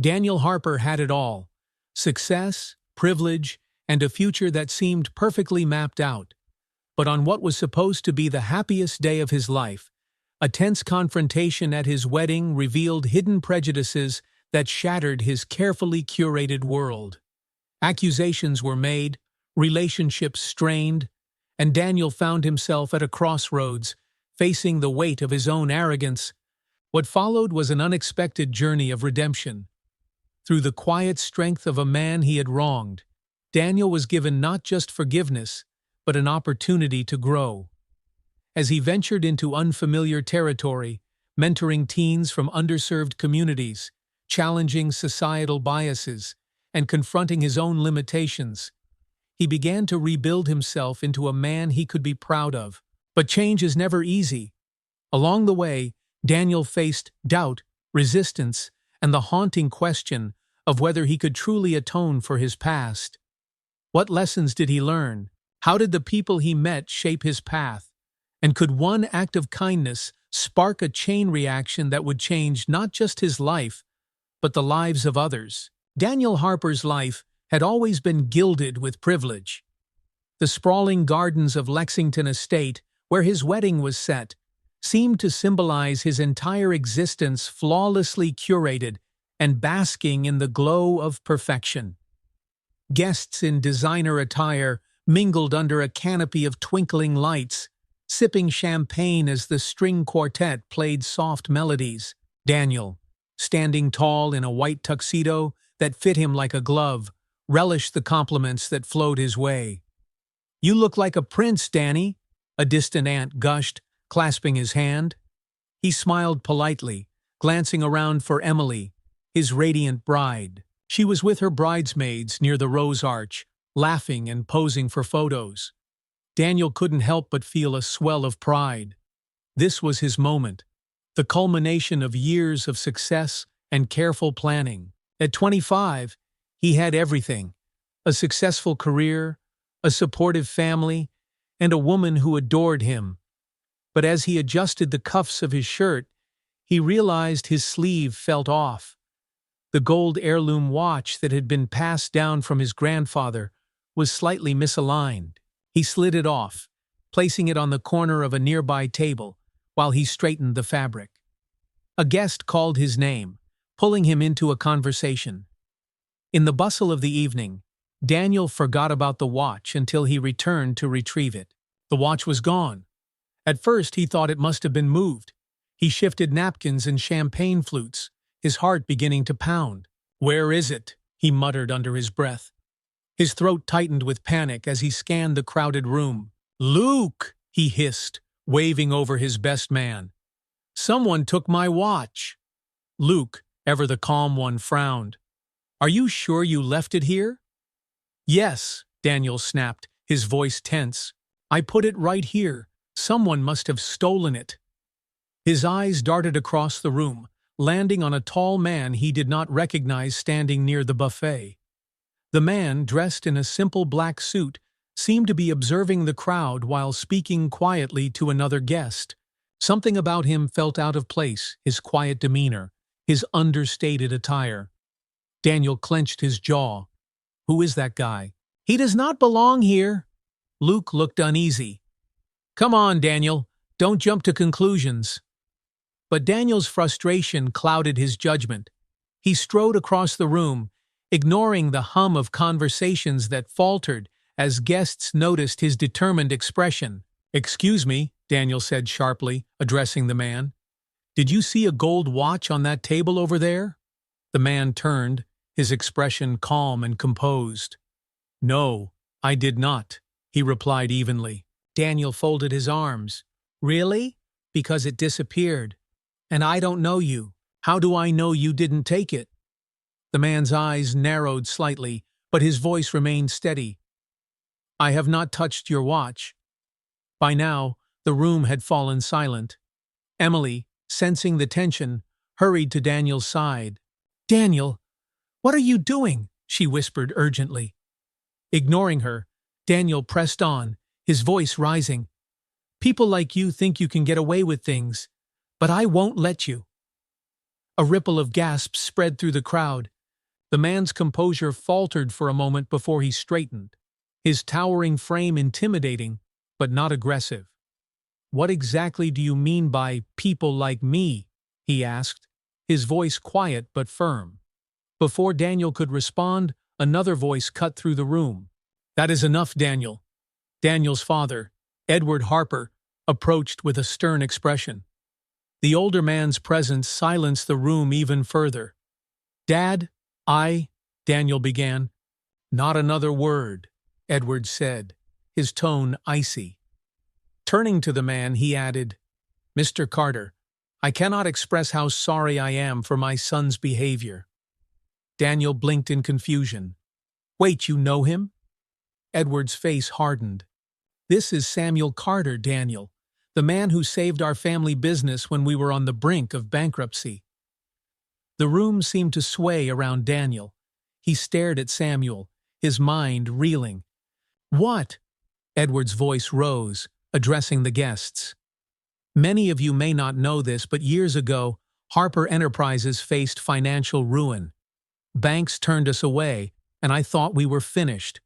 Daniel Harper had it all: success, privilege, and a future that seemed perfectly mapped out. But on what was supposed to be the happiest day of his life, a tense confrontation at his wedding revealed hidden prejudices that shattered his carefully curated world. Accusations were made, relationships strained, and Daniel found himself at a crossroads, facing the weight of his own arrogance. What followed was an unexpected journey of redemption. Through the quiet strength of a man he had wronged, Daniel was given not just forgiveness, but an opportunity to grow. As he ventured into unfamiliar territory, mentoring teens from underserved communities, challenging societal biases, and confronting his own limitations, he began to rebuild himself into a man he could be proud of. But change is never easy. Along the way, Daniel faced doubt, resistance, and the haunting question of whether he could truly atone for his past. What lessons did he learn? How did the people he met shape his path? And could one act of kindness spark a chain reaction that would change not just his life, but the lives of others? Daniel Harper's life had always been gilded with privilege. The sprawling gardens of Lexington Estate, where his wedding was set, seemed to symbolize his entire existence, flawlessly curated and basking in the glow of perfection. Guests in designer attire mingled under a canopy of twinkling lights, sipping champagne as the string quartet played soft melodies. Daniel, standing tall in a white tuxedo that fit him like a glove, relished the compliments that flowed his way. "You look like a prince, Danny," a distant aunt gushed, clasping his hand. He smiled politely, glancing around for Emily, his radiant bride. She was with her bridesmaids near the Rose Arch, laughing and posing for photos. Daniel couldn't help but feel a swell of pride. This was his moment, the culmination of years of success and careful planning. At 25, he had everything: a successful career, a supportive family, and a woman who adored him. But as he adjusted the cuffs of his shirt, he realized his sleeve felt off. The gold heirloom watch that had been passed down from his grandfather was slightly misaligned. He slid it off, placing it on the corner of a nearby table while he straightened the fabric. A guest called his name, pulling him into a conversation. In the bustle of the evening, Daniel forgot about the watch until he returned to retrieve it. The watch was gone. At first, he thought it must have been moved. He shifted napkins and champagne flutes, his heart beginning to pound. "Where is it?" he muttered under his breath. His throat tightened with panic as he scanned the crowded room. "Luke!" he hissed, waving over his best man. "Someone took my watch." Luke, ever the calm one, frowned. "Are you sure you left it here?" "Yes," Daniel snapped, his voice tense. "I put it right here. Someone must have stolen it." His eyes darted across the room, landing on a tall man he did not recognize standing near the buffet. The man, dressed in a simple black suit, seemed to be observing the crowd while speaking quietly to another guest. Something about him felt out of place: his quiet demeanor, his understated attire. Daniel clenched his jaw. "Who is that guy?" "He does not belong here." Luke looked uneasy. "Come on, Daniel, don't jump to conclusions." But Daniel's frustration clouded his judgment. He strode across the room, ignoring the hum of conversations that faltered as guests noticed his determined expression. "Excuse me," Daniel said sharply, addressing the man. "Did you see a gold watch on that table over there?" The man turned, his expression calm and composed. "No, I did not," he replied evenly. Daniel folded his arms. "Really? Because it disappeared. And I don't know you. How do I know you didn't take it?" The man's eyes narrowed slightly, but his voice remained steady. "I have not touched your watch." By now, the room had fallen silent. Emily, sensing the tension, hurried to Daniel's side. "Daniel, what are you doing?" she whispered urgently. Ignoring her, Daniel pressed on, his voice rising. "People like you think you can get away with things, but I won't let you." A ripple of gasps spread through the crowd. The man's composure faltered for a moment before he straightened, his towering frame intimidating, but not aggressive. "What exactly do you mean by people like me?" he asked, his voice quiet but firm. Before Daniel could respond, another voice cut through the room. "That is enough, Daniel." Daniel's father, Edward Harper, approached with a stern expression. The older man's presence silenced the room even further. "Dad, Daniel began. "Not another word," Edward said, his tone icy. Turning to the man, he added, "Mr. Carter, I cannot express how sorry I am for my son's behavior." Daniel blinked in confusion. "Wait, you know him?" Edward's face hardened. "This is Samuel Carter, Daniel, the man who saved our family business when we were on the brink of bankruptcy." The room seemed to sway around Daniel. He stared at Samuel, his mind reeling. "What?" Edward's voice rose, addressing the guests. "Many of you may not know this, but years ago, Harper Enterprises faced financial ruin. Banks turned us away, and I thought we were finished.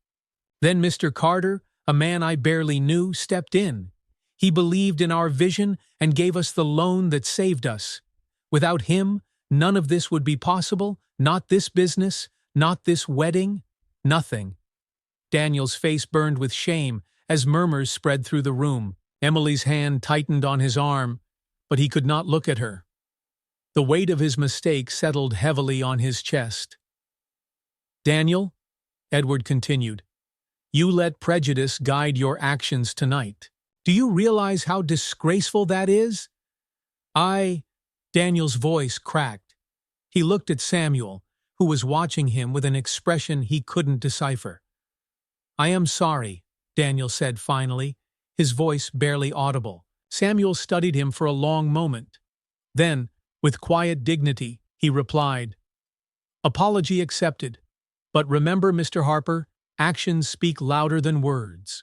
Then Mr. Carter, a man I barely knew, stepped in. He believed in our vision and gave us the loan that saved us. Without him, none of this would be possible, not this business, not this wedding, nothing." Daniel's face burned with shame as murmurs spread through the room. Emily's hand tightened on his arm, but he could not look at her. The weight of his mistake settled heavily on his chest. "Daniel," Edward continued, "you let prejudice guide your actions tonight. Do you realize how disgraceful that is?" Daniel's voice cracked. He looked at Samuel, who was watching him with an expression he couldn't decipher. "I am sorry," Daniel said finally, his voice barely audible. Samuel studied him for a long moment. Then, with quiet dignity, he replied, "Apology accepted. But remember, Mr. Harper, actions speak louder than words."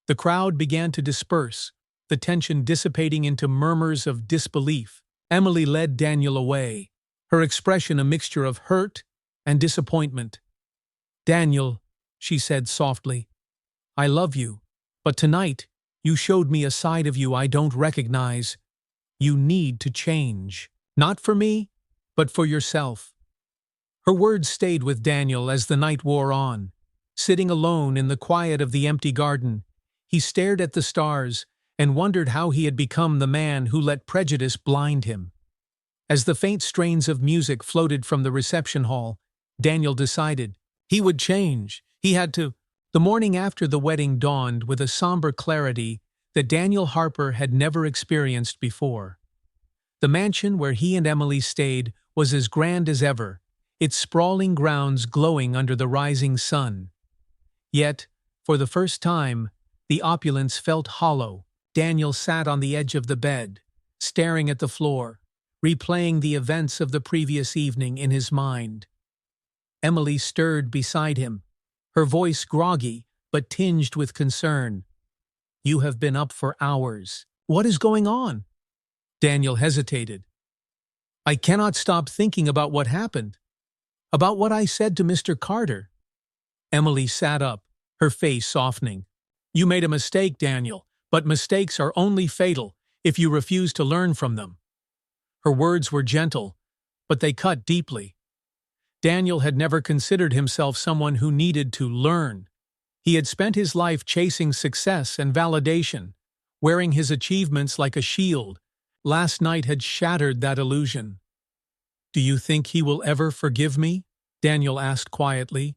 The crowd began to disperse, the tension dissipating into murmurs of disbelief. Emily led Daniel away, her expression a mixture of hurt and disappointment. "Daniel," she said softly, "I love you, but tonight you showed me a side of you I don't recognize. You need to change. Not for me, but for yourself." Her words stayed with Daniel as the night wore on. Sitting alone in the quiet of the empty garden, he stared at the stars and wondered how he had become the man who let prejudice blind him. As the faint strains of music floated from the reception hall, Daniel decided he would change. He had to. The morning after the wedding dawned with a somber clarity that Daniel Harper had never experienced before. The mansion where he and Emily stayed was as grand as ever, its sprawling grounds glowing under the rising sun. Yet, for the first time, the opulence felt hollow. Daniel sat on the edge of the bed, staring at the floor, replaying the events of the previous evening in his mind. Emily stirred beside him, her voice groggy but tinged with concern. "You have been up for hours. What is going on?" Daniel hesitated. "I cannot stop thinking about what happened. About what I said to Mr. Carter." Emily sat up, her face softening. "You made a mistake, Daniel, but mistakes are only fatal if you refuse to learn from them." Her words were gentle, but they cut deeply. Daniel had never considered himself someone who needed to learn. He had spent his life chasing success and validation, wearing his achievements like a shield. Last night had shattered that illusion. "Do you think he will ever forgive me?" Daniel asked quietly,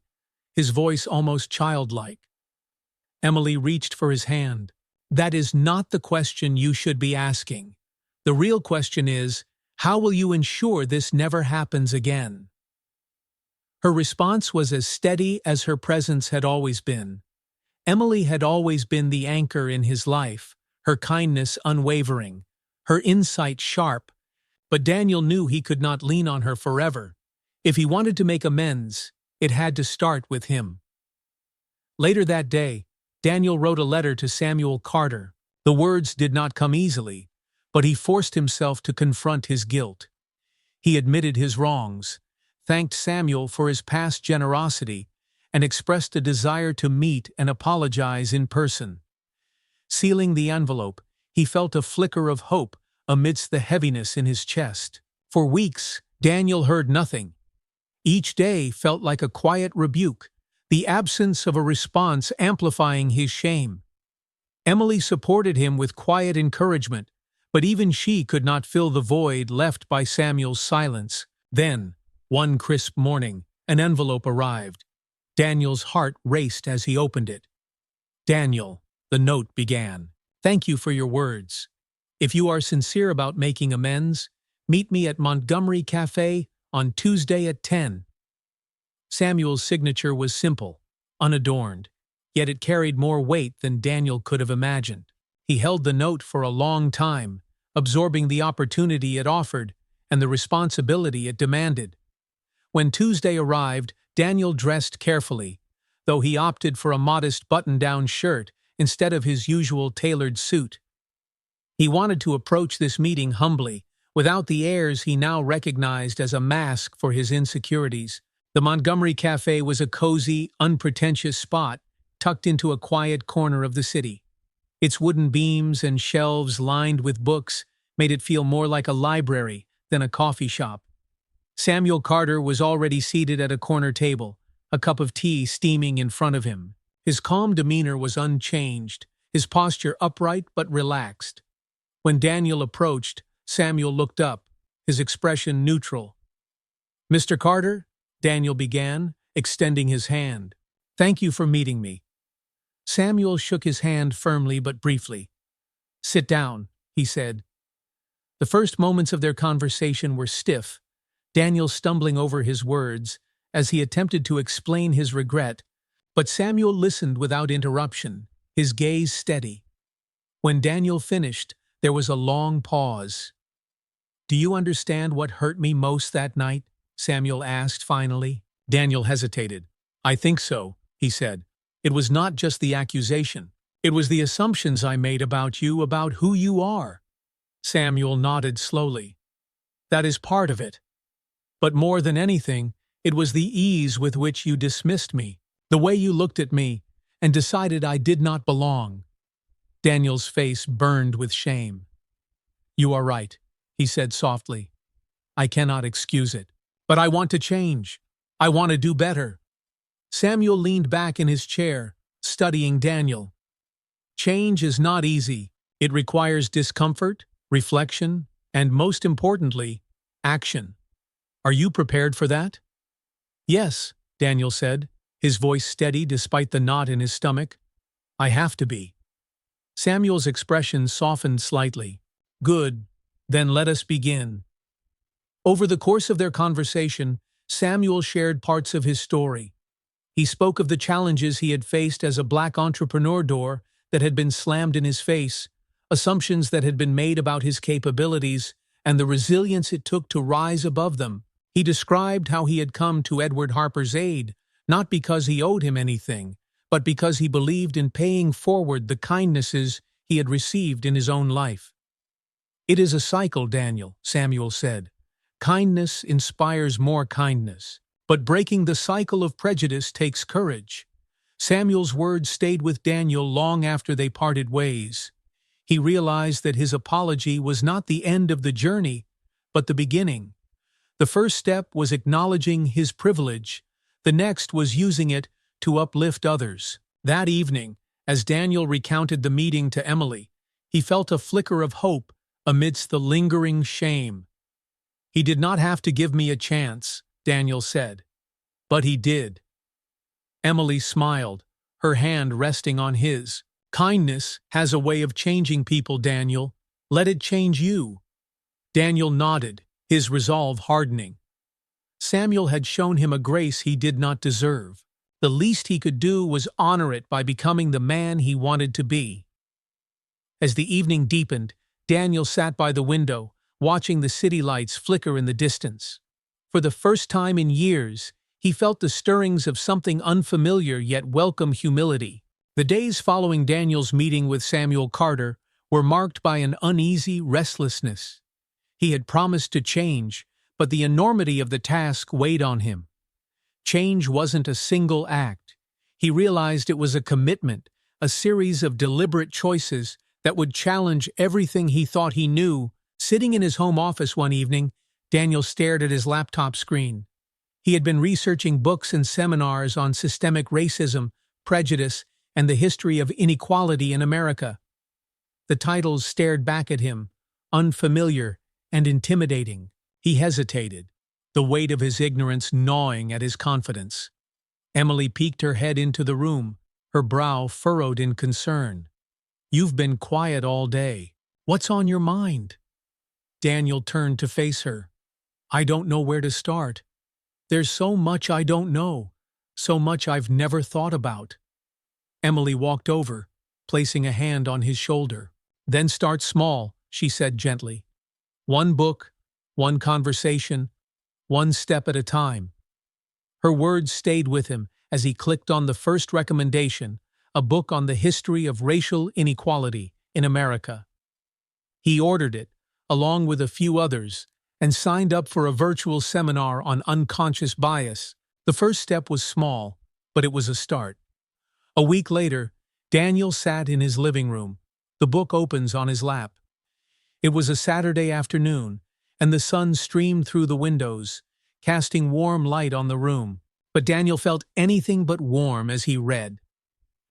his voice almost childlike. Emily reached for his hand. "That is not the question you should be asking. The real question is, how will you ensure this never happens again?" Her response was as steady as her presence had always been. Emily had always been the anchor in his life, her kindness unwavering, her insight sharp, but Daniel knew he could not lean on her forever. If he wanted to make amends, it had to start with him. Later that day, Daniel wrote a letter to Samuel Carter. The words did not come easily, but he forced himself to confront his guilt. He admitted his wrongs, thanked Samuel for his past generosity, and expressed a desire to meet and apologize in person. Sealing the envelope, he felt a flicker of hope amidst the heaviness in his chest. For weeks, Daniel heard nothing. Each day felt like a quiet rebuke, the absence of a response amplifying his shame. Emily supported him with quiet encouragement, but even she could not fill the void left by Samuel's silence. Then, one crisp morning, an envelope arrived. Daniel's heart raced as he opened it. "Daniel," the note began, "thank you for your words. If you are sincere about making amends, meet me at Montgomery Cafe on Tuesday at 10. Samuel's signature was simple, unadorned, yet it carried more weight than Daniel could have imagined. He held the note for a long time, absorbing the opportunity it offered and the responsibility it demanded. When Tuesday arrived, Daniel dressed carefully, though he opted for a modest button-down shirt instead of his usual tailored suit. He wanted to approach this meeting humbly, without the airs he now recognized as a mask for his insecurities. The Montgomery Cafe was a cozy, unpretentious spot tucked into a quiet corner of the city. Its wooden beams and shelves lined with books made it feel more like a library than a coffee shop. Samuel Carter was already seated at a corner table, a cup of tea steaming in front of him. His calm demeanor was unchanged, his posture upright but relaxed. When Daniel approached, Samuel looked up, his expression neutral. "Mr. Carter," Daniel began, extending his hand. "Thank you for meeting me." Samuel shook his hand firmly but briefly. "Sit down," he said. The first moments of their conversation were stiff, Daniel stumbling over his words as he attempted to explain his regret, but Samuel listened without interruption, his gaze steady. When Daniel finished, there was a long pause. "Do you understand what hurt me most that night?" Samuel asked finally. Daniel hesitated. "I think so," he said. "It was not just the accusation. It was the assumptions I made about you, about who you are." Samuel nodded slowly. "That is part of it. But more than anything, it was the ease with which you dismissed me, the way you looked at me and decided I did not belong." Daniel's face burned with shame. "You are right," he said softly. "I cannot excuse it. But I want to change. I want to do better." Samuel leaned back in his chair, studying Daniel. "Change is not easy. It requires discomfort, reflection, and most importantly, action. Are you prepared for that?" "Yes," Daniel said, his voice steady despite the knot in his stomach. "I have to be." Samuel's expression softened slightly. "Good. Then let us begin." Over the course of their conversation, Samuel shared parts of his story. He spoke of the challenges he had faced as a black entrepreneur door that had been slammed in his face, assumptions that had been made about his capabilities, and the resilience it took to rise above them. He described how he had come to Edward Harper's aid, not because he owed him anything, but because he believed in paying forward the kindnesses he had received in his own life. "It is a cycle, Daniel," Samuel said. "Kindness inspires more kindness. But breaking the cycle of prejudice takes courage." Samuel's words stayed with Daniel long after they parted ways. He realized that his apology was not the end of the journey, but the beginning. The first step was acknowledging his privilege. The next was using it to uplift others. That evening, as Daniel recounted the meeting to Emily, he felt a flicker of hope amidst the lingering shame. "He did not have to give me a chance," Daniel said. "But he did." Emily smiled, her hand resting on his. "Kindness has a way of changing people, Daniel. Let it change you." Daniel nodded, his resolve hardening. Samuel had shown him a grace he did not deserve. The least he could do was honor it by becoming the man he wanted to be. As the evening deepened, Daniel sat by the window, watching the city lights flicker in the distance. For the first time in years, he felt the stirrings of something unfamiliar yet welcome humility. The days following Daniel's meeting with Samuel Carter were marked by an uneasy restlessness. He had promised to change, but the enormity of the task weighed on him. Change wasn't a single act. He realized it was a commitment, a series of deliberate choices that would challenge everything he thought he knew. Sitting in his home office one evening, Daniel stared at his laptop screen. He had been researching books and seminars on systemic racism, prejudice, and the history of inequality in America. The titles stared back at him, unfamiliar and intimidating. He hesitated, the weight of his ignorance gnawing at his confidence. Emily peeked her head into the room, her brow furrowed in concern. "You've been quiet all day. What's on your mind?" Daniel turned to face her. "I don't know where to start. There's so much I don't know, so much I've never thought about." Emily walked over, placing a hand on his shoulder. "Then start small," she said gently. "One book, one conversation, one step at a time." Her words stayed with him as he clicked on the first recommendation, a book on the history of racial inequality in America. He ordered it, along with a few others, and signed up for a virtual seminar on unconscious bias. The first step was small, but it was a start. A week later, Daniel sat in his living room. The book opens on his lap. It was a Saturday afternoon, and the sun streamed through the windows, casting warm light on the room. But Daniel felt anything but warm as he read.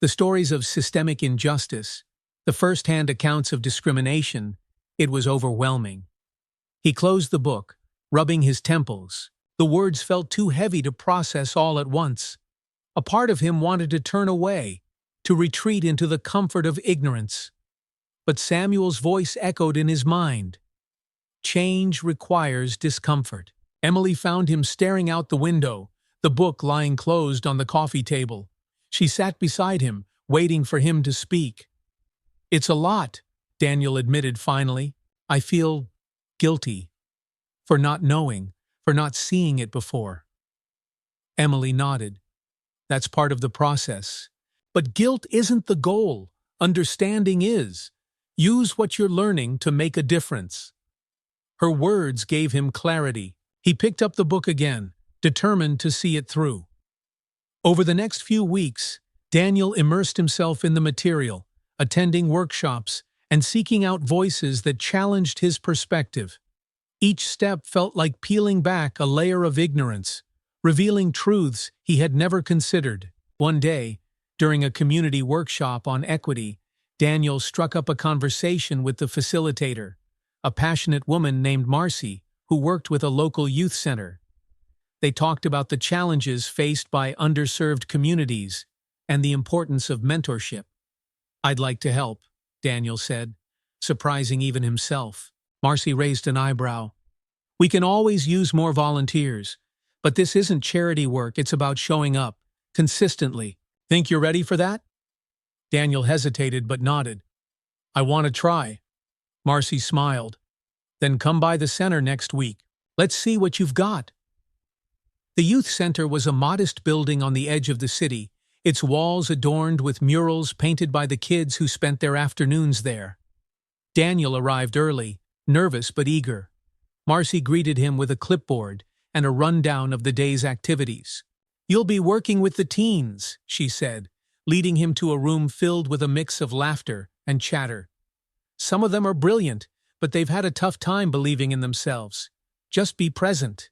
The stories of systemic injustice, the first-hand accounts of discrimination, it was overwhelming. He closed the book, rubbing his temples. The words felt too heavy to process all at once. A part of him wanted to turn away, to retreat into the comfort of ignorance. But Samuel's voice echoed in his mind. Change requires discomfort. Emily found him staring out the window, the book lying closed on the coffee table. She sat beside him, waiting for him to speak. "It's a lot," Daniel admitted finally. "I feel guilty for not knowing, for not seeing it before." Emily nodded. "That's part of the process. But guilt isn't the goal. Understanding is. Use what you're learning to make a difference." Her words gave him clarity. He picked up the book again, determined to see it through. Over the next few weeks, Daniel immersed himself in the material, attending workshops and seeking out voices that challenged his perspective. Each step felt like peeling back a layer of ignorance, revealing truths he had never considered. One day, during a community workshop on equity, Daniel struck up a conversation with the facilitator, a passionate woman named Marcy, who worked with a local youth center. They talked about the challenges faced by underserved communities and the importance of mentorship. "I'd like to help," Daniel said, surprising even himself. Marcy raised an eyebrow. "We can always use more volunteers, but this isn't charity work, it's about showing up, consistently. Think you're ready for that?" Daniel hesitated but nodded. "I want to try." Marcy smiled. "Then come by the center next week. Let's see what you've got." The youth center was a modest building on the edge of the city, its walls adorned with murals painted by the kids who spent their afternoons there. Daniel arrived early, nervous but eager. Marcy greeted him with a clipboard and a rundown of the day's activities. "You'll be working with the teens," she said, leading him to a room filled with a mix of laughter and chatter. "Some of them are brilliant, but they've had a tough time believing in themselves. Just be present."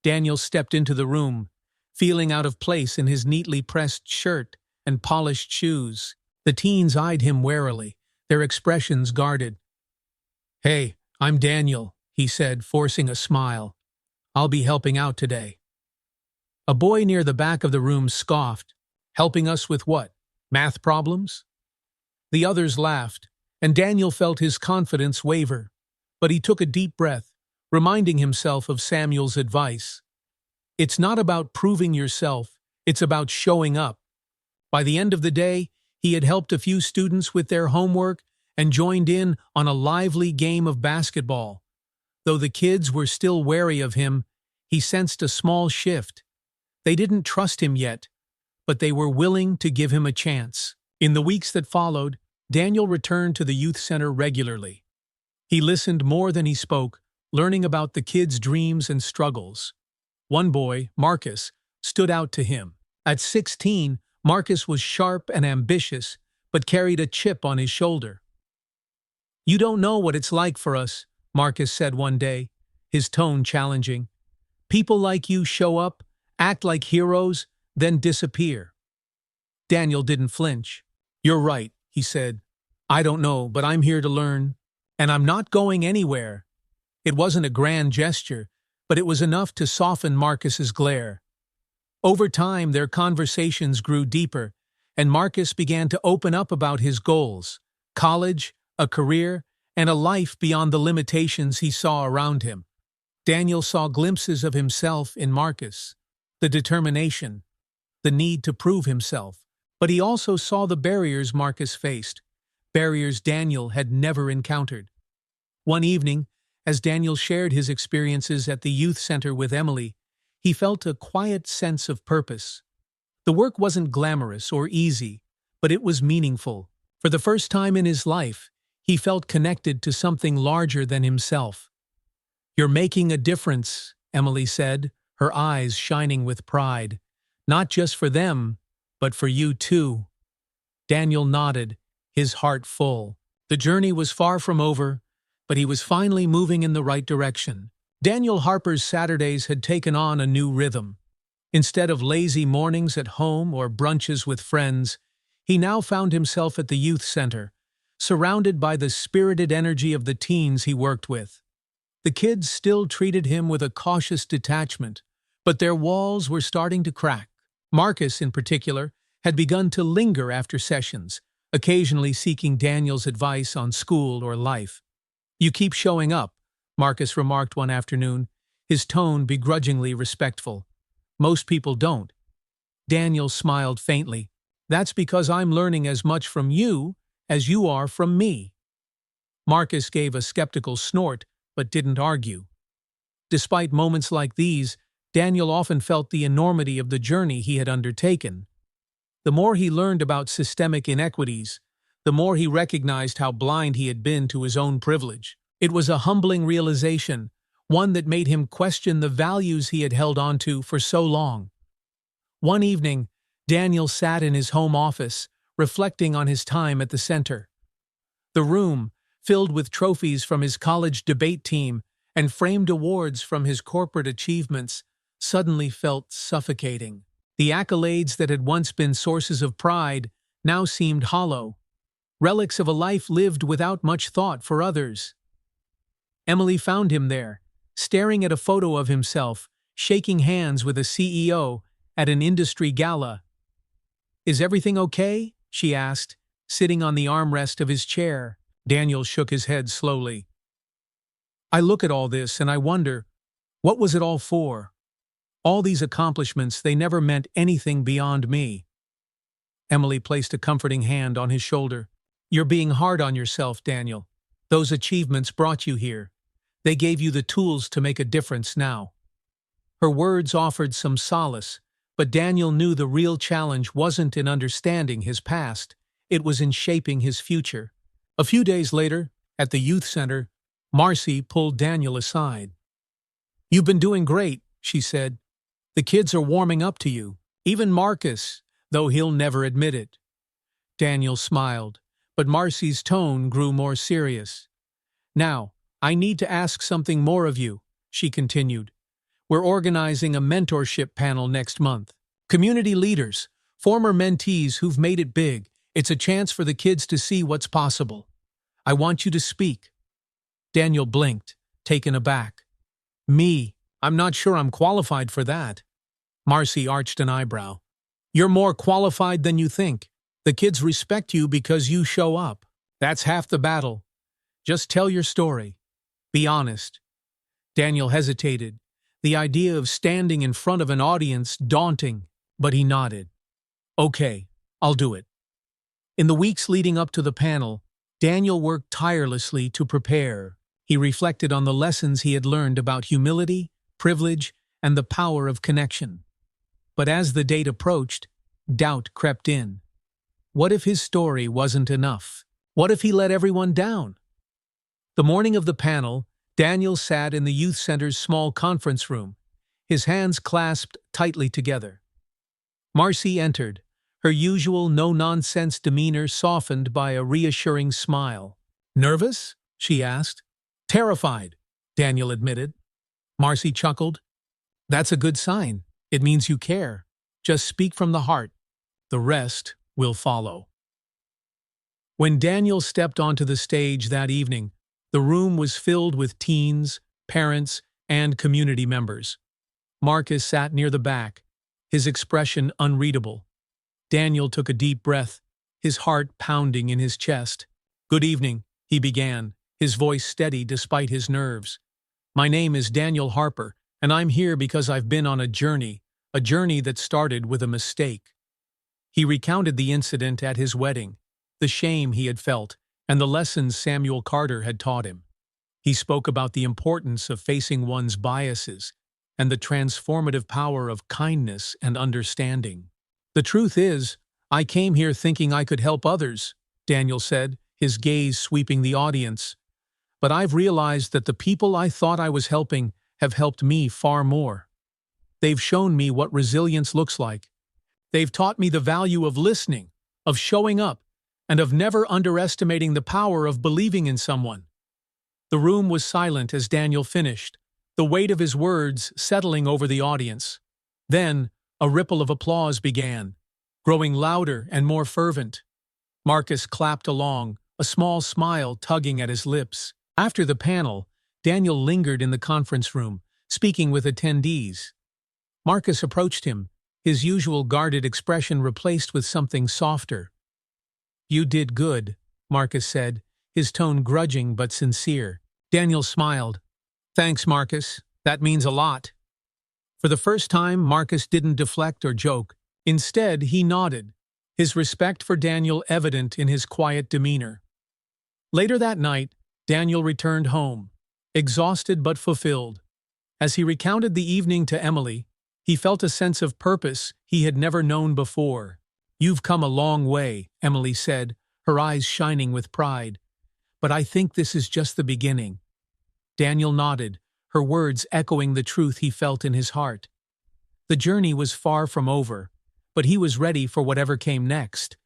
Daniel stepped into the room, feeling out of place in his neatly pressed shirt and polished shoes. The teens eyed him warily, their expressions guarded. "Hey, I'm Daniel," he said, forcing a smile. "I'll be helping out today." A boy near the back of the room scoffed. "Helping us with what? Math problems?" The others laughed, and Daniel felt his confidence waver. But he took a deep breath, reminding himself of Samuel's advice. It's not about proving yourself, it's about showing up. By the end of the day, he had helped a few students with their homework and joined in on a lively game of basketball. Though the kids were still wary of him, he sensed a small shift. They didn't trust him yet, but they were willing to give him a chance. In the weeks that followed, Daniel returned to the youth center regularly. He listened more than he spoke, learning about the kids' dreams and struggles. One boy, Marcus, stood out to him. At 16, Marcus was sharp and ambitious, but carried a chip on his shoulder. "You don't know what it's like for us," Marcus said one day, his tone challenging. "People like you show up, act like heroes, then disappear." Daniel didn't flinch. "You're right," he said. "I don't know, but I'm here to learn. And I'm not going anywhere." It wasn't a grand gesture, but it was enough to soften Marcus's glare. Over time, their conversations grew deeper, and Marcus began to open up about his goals: college, a career, and a life beyond the limitations he saw around him. Daniel saw glimpses of himself in Marcus, the determination, the need to prove himself, but he also saw the barriers Marcus faced, barriers Daniel had never encountered. One evening, as Daniel shared his experiences at the youth center with Emily, he felt a quiet sense of purpose. The work wasn't glamorous or easy, but it was meaningful. For the first time in his life, he felt connected to something larger than himself. "You're making a difference," Emily said, her eyes shining with pride. "Not just for them, but for you too." Daniel nodded, his heart full. The journey was far from over, but he was finally moving in the right direction. Daniel Harper's Saturdays had taken on a new rhythm. Instead of lazy mornings at home or brunches with friends, he now found himself at the youth center, surrounded by the spirited energy of the teens he worked with. The kids still treated him with a cautious detachment, but their walls were starting to crack. Marcus, in particular, had begun to linger after sessions, occasionally seeking Daniel's advice on school or life. "You keep showing up," Marcus remarked one afternoon, his tone begrudgingly respectful. "Most people don't." Daniel smiled faintly. "That's because I'm learning as much from you as you are from me." Marcus gave a skeptical snort, but didn't argue. Despite moments like these, Daniel often felt the enormity of the journey he had undertaken. The more he learned about systemic inequities, the more he recognized how blind he had been to his own privilege. It was a humbling realization, one that made him question the values he had held onto for so long. One evening, Daniel sat in his home office, reflecting on his time at the center. The room, filled with trophies from his college debate team and framed awards from his corporate achievements, suddenly felt suffocating. The accolades that had once been sources of pride now seemed hollow, relics of a life lived without much thought for others. Emily found him there, staring at a photo of himself, shaking hands with a CEO at an industry gala. "Is everything okay?" she asked, sitting on the armrest of his chair. Daniel shook his head slowly. "I look at all this and I wonder, what was it all for? All these accomplishments, they never meant anything beyond me." Emily placed a comforting hand on his shoulder. "You're being hard on yourself, Daniel. Those achievements brought you here. They gave you the tools to make a difference now." Her words offered some solace, but Daniel knew the real challenge wasn't in understanding his past, it was in shaping his future. A few days later, at the youth center, Marcy pulled Daniel aside. "You've been doing great," she said. "The kids are warming up to you. Even Marcus, though he'll never admit it." Daniel smiled, but Marcy's tone grew more serious. "Now, I need to ask something more of you," she continued. "We're organizing a mentorship panel next month. Community leaders, former mentees who've made it big. It's a chance for the kids to see what's possible. I want you to speak." Daniel blinked, taken aback. "Me? I'm not sure I'm qualified for that." Marcy arched an eyebrow. "You're more qualified than you think. The kids respect you because you show up. That's half the battle. Just tell your story. Be honest." Daniel hesitated, the idea of standing in front of an audience daunting, but he nodded. "Okay, I'll do it." In the weeks leading up to the panel, Daniel worked tirelessly to prepare. He reflected on the lessons he had learned about humility, privilege, and the power of connection. But as the date approached, doubt crept in. What if his story wasn't enough? What if he let everyone down? The morning of the panel, Daniel sat in the youth center's small conference room, his hands clasped tightly together. Marcy entered, her usual no-nonsense demeanor softened by a reassuring smile. "Nervous?" she asked. "Terrified," Daniel admitted. Marcy chuckled. "That's a good sign. It means you care. Just speak from the heart. The rest will follow." When Daniel stepped onto the stage that evening, the room was filled with teens, parents, and community members. Marcus sat near the back, his expression unreadable. Daniel took a deep breath, his heart pounding in his chest. "Good evening," he began, his voice steady despite his nerves. "My name is Daniel Harper, and I'm here because I've been on a journey that started with a mistake." He recounted the incident at his wedding, the shame he had felt, and the lessons Samuel Carter had taught him. He spoke about the importance of facing one's biases and the transformative power of kindness and understanding. "The truth is, I came here thinking I could help others," Daniel said, his gaze sweeping the audience. "But I've realized that the people I thought I was helping have helped me far more. They've shown me what resilience looks like. They've taught me the value of listening, of showing up, and of never underestimating the power of believing in someone." The room was silent as Daniel finished, the weight of his words settling over the audience. Then, a ripple of applause began, growing louder and more fervent. Marcus clapped along, a small smile tugging at his lips. After the panel, Daniel lingered in the conference room, speaking with attendees. Marcus approached him, his usual guarded expression replaced with something softer. "You did good," Marcus said, his tone grudging but sincere. Daniel smiled. "Thanks, Marcus. That means a lot." For the first time, Marcus didn't deflect or joke. Instead, he nodded, his respect for Daniel evident in his quiet demeanor. Later that night, Daniel returned home, exhausted but fulfilled. As he recounted the evening to Emily, he felt a sense of purpose he had never known before. "You've come a long way," Emily said, her eyes shining with pride. "But I think this is just the beginning." Daniel nodded, her words echoing the truth he felt in his heart. The journey was far from over, but he was ready for whatever came next.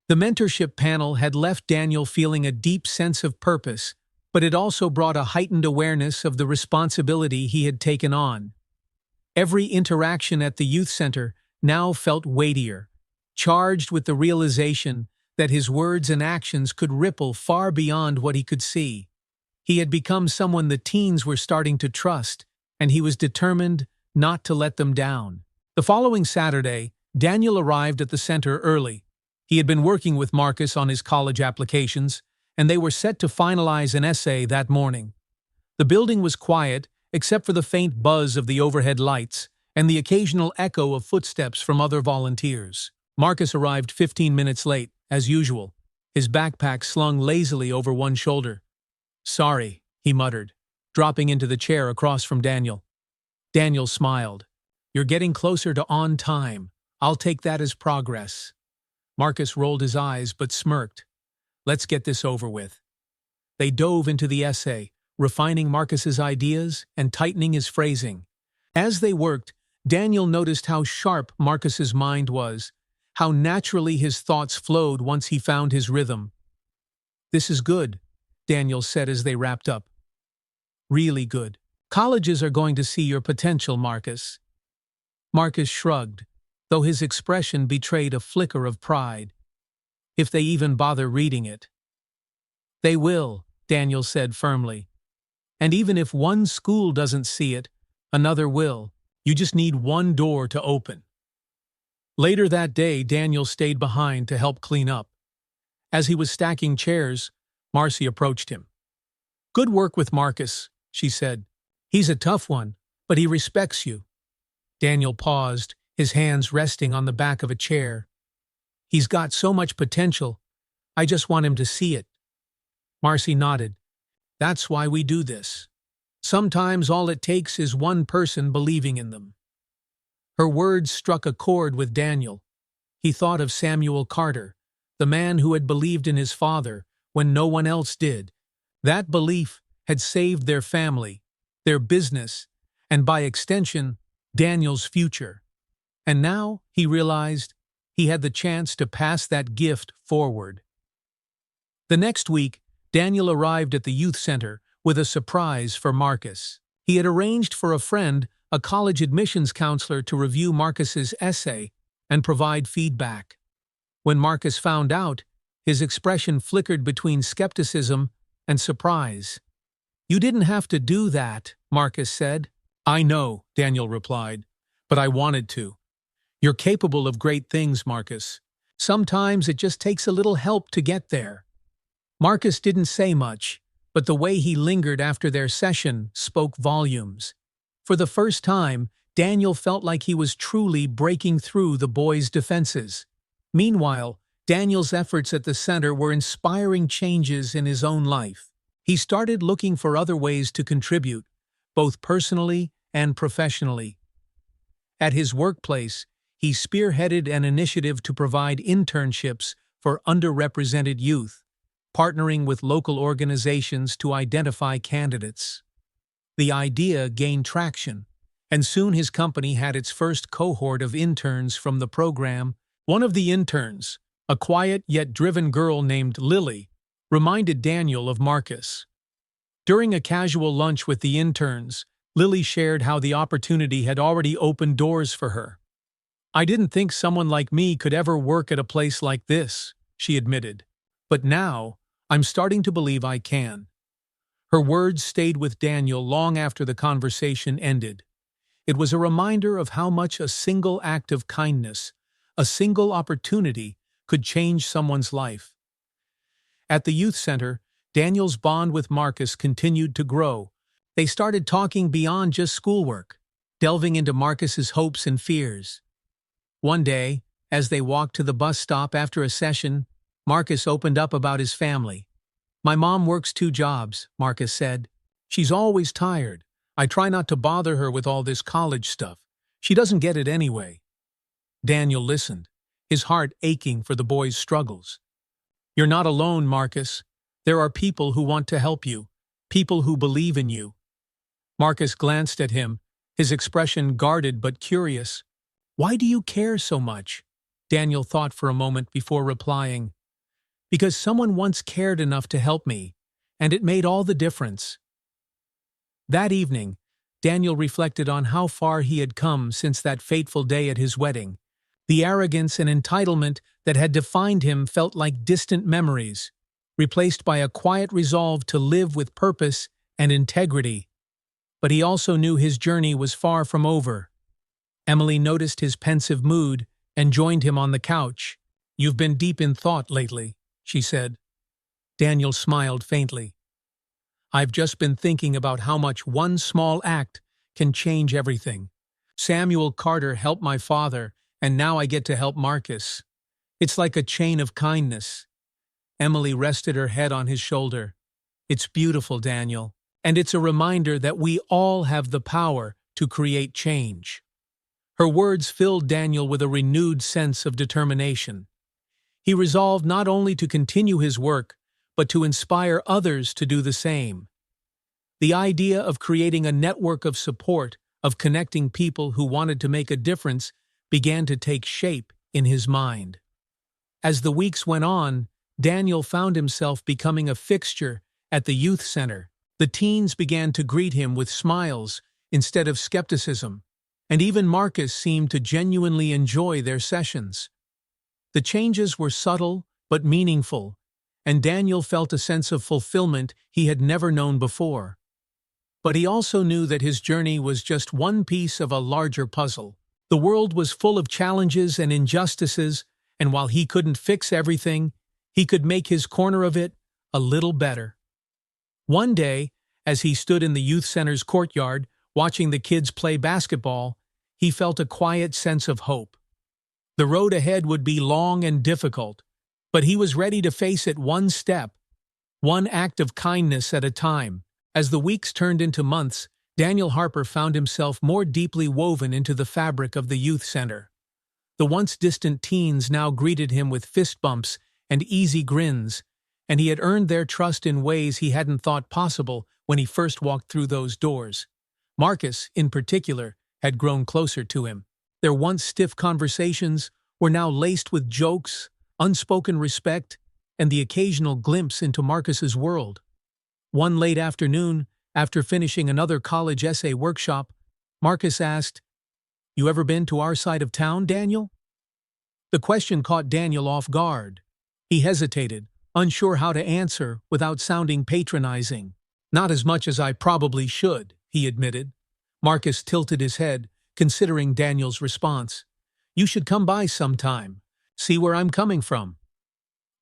The mentorship panel had left Daniel feeling a deep sense of purpose, but it also brought a heightened awareness of the responsibility he had taken on. Every interaction at the youth center now felt weightier, charged with the realization that his words and actions could ripple far beyond what he could see. He had become someone the teens were starting to trust, and he was determined not to let them down. The following Saturday, Daniel arrived at the center early. He had been working with Marcus on his college applications, and they were set to finalize an essay that morning. The building was quiet, except for the faint buzz of the overhead lights and the occasional echo of footsteps from other volunteers. Marcus arrived 15 minutes late, as usual, his backpack slung lazily over one shoulder. "Sorry," he muttered, dropping into the chair across from Daniel. Daniel smiled. "You're getting closer to on time. I'll take that as progress." Marcus rolled his eyes but smirked. "Let's get this over with." They dove into the essay, refining Marcus's ideas and tightening his phrasing. As they worked, Daniel noticed how sharp Marcus's mind was, how naturally his thoughts flowed once he found his rhythm. "This is good," Daniel said as they wrapped up. "Really good. Colleges are going to see your potential, Marcus." Marcus shrugged, though his expression betrayed a flicker of pride. "If they even bother reading it." "They will," Daniel said firmly. "And even if one school doesn't see it, another will. You just need one door to open." Later that day, Daniel stayed behind to help clean up. As he was stacking chairs, Marcy approached him. "Good work with Marcus," she said. "He's a tough one, but he respects you." Daniel paused, his hands resting on the back of a chair. "He's got so much potential. I just want him to see it." Marcy nodded. "That's why we do this. Sometimes all it takes is one person believing in them." Her words struck a chord with Daniel. He thought of Samuel Carter, the man who had believed in his father when no one else did. That belief, had saved their family, their business, and by extension, Daniel's future. And now, he realized, he had the chance to pass that gift forward. The next week, Daniel arrived at the youth center with a surprise for Marcus. He had arranged for a friend, a college admissions counselor, to review Marcus's essay and provide feedback. When Marcus found out, his expression flickered between skepticism and surprise. "You didn't have to do that," Marcus said. "I know," Daniel replied, "but I wanted to. You're capable of great things, Marcus. Sometimes it just takes a little help to get there." Marcus didn't say much, but the way he lingered after their session spoke volumes. For the first time, Daniel felt like he was truly breaking through the boy's defenses. Meanwhile, Daniel's efforts at the center were inspiring changes in his own life. He started looking for other ways to contribute, both personally and professionally. At his workplace, he spearheaded an initiative to provide internships for underrepresented youth, partnering with local organizations to identify candidates. The idea gained traction, and soon his company had its first cohort of interns from the program. One of the interns, a quiet yet driven girl named Lily, reminded Daniel of Marcus. During a casual lunch with the interns, Lily shared how the opportunity had already opened doors for her. "I didn't think someone like me could ever work at a place like this," she admitted. "But now, I'm starting to believe I can." Her words stayed with Daniel long after the conversation ended. It was a reminder of how much a single act of kindness, a single opportunity, could change someone's life. At the youth center, Daniel's bond with Marcus continued to grow. They started talking beyond just schoolwork, delving into Marcus's hopes and fears. One day, as they walked to the bus stop after a session, Marcus opened up about his family. "My mom works 2 jobs, Marcus said. "She's always tired. I try not to bother her with all this college stuff. She doesn't get it anyway." Daniel listened, his heart aching for the boy's struggles. "You're not alone, Marcus. There are people who want to help you, people who believe in you." Marcus glanced at him, his expression guarded but curious. "Why do you care so much?" Daniel thought for a moment before replying. "Because someone once cared enough to help me, and it made all the difference." That evening, Daniel reflected on how far he had come since that fateful day at his wedding. The arrogance and entitlement that had defined him felt like distant memories, replaced by a quiet resolve to live with purpose and integrity. But he also knew his journey was far from over. Emily noticed his pensive mood and joined him on the couch. "You've been deep in thought lately," she said. Daniel smiled faintly. "I've just been thinking about how much one small act can change everything. Samuel Carter helped my father, and now I get to help Marcus. It's like a chain of kindness." Emily rested her head on his shoulder. "It's beautiful, Daniel, and it's a reminder that we all have the power to create change." Her words filled Daniel with a renewed sense of determination. He resolved not only to continue his work, but to inspire others to do the same. The idea of creating a network of support, of connecting people who wanted to make a difference, began to take shape in his mind. As the weeks went on, Daniel found himself becoming a fixture at the youth center. The teens began to greet him with smiles instead of skepticism, and even Marcus seemed to genuinely enjoy their sessions. The changes were subtle but meaningful, and Daniel felt a sense of fulfillment he had never known before. But he also knew that his journey was just one piece of a larger puzzle. The world was full of challenges and injustices, and while he couldn't fix everything, he could make his corner of it a little better. One day, as he stood in the youth center's courtyard, watching the kids play basketball, he felt a quiet sense of hope. The road ahead would be long and difficult, but he was ready to face it one step, one act of kindness at a time. As the weeks turned into months, Daniel Harper found himself more deeply woven into the fabric of the youth center. The once distant teens now greeted him with fist bumps and easy grins, and he had earned their trust in ways he hadn't thought possible when he first walked through those doors. Marcus, in particular, had grown closer to him. Their once stiff conversations were now laced with jokes, unspoken respect, and the occasional glimpse into Marcus's world. One late afternoon, after finishing another college essay workshop, Marcus asked, "You ever been to our side of town, Daniel?" The question caught Daniel off guard. He hesitated, unsure how to answer without sounding patronizing. "Not as much as I probably should," he admitted. Marcus tilted his head, considering Daniel's response. "You should come by sometime. See where I'm coming from."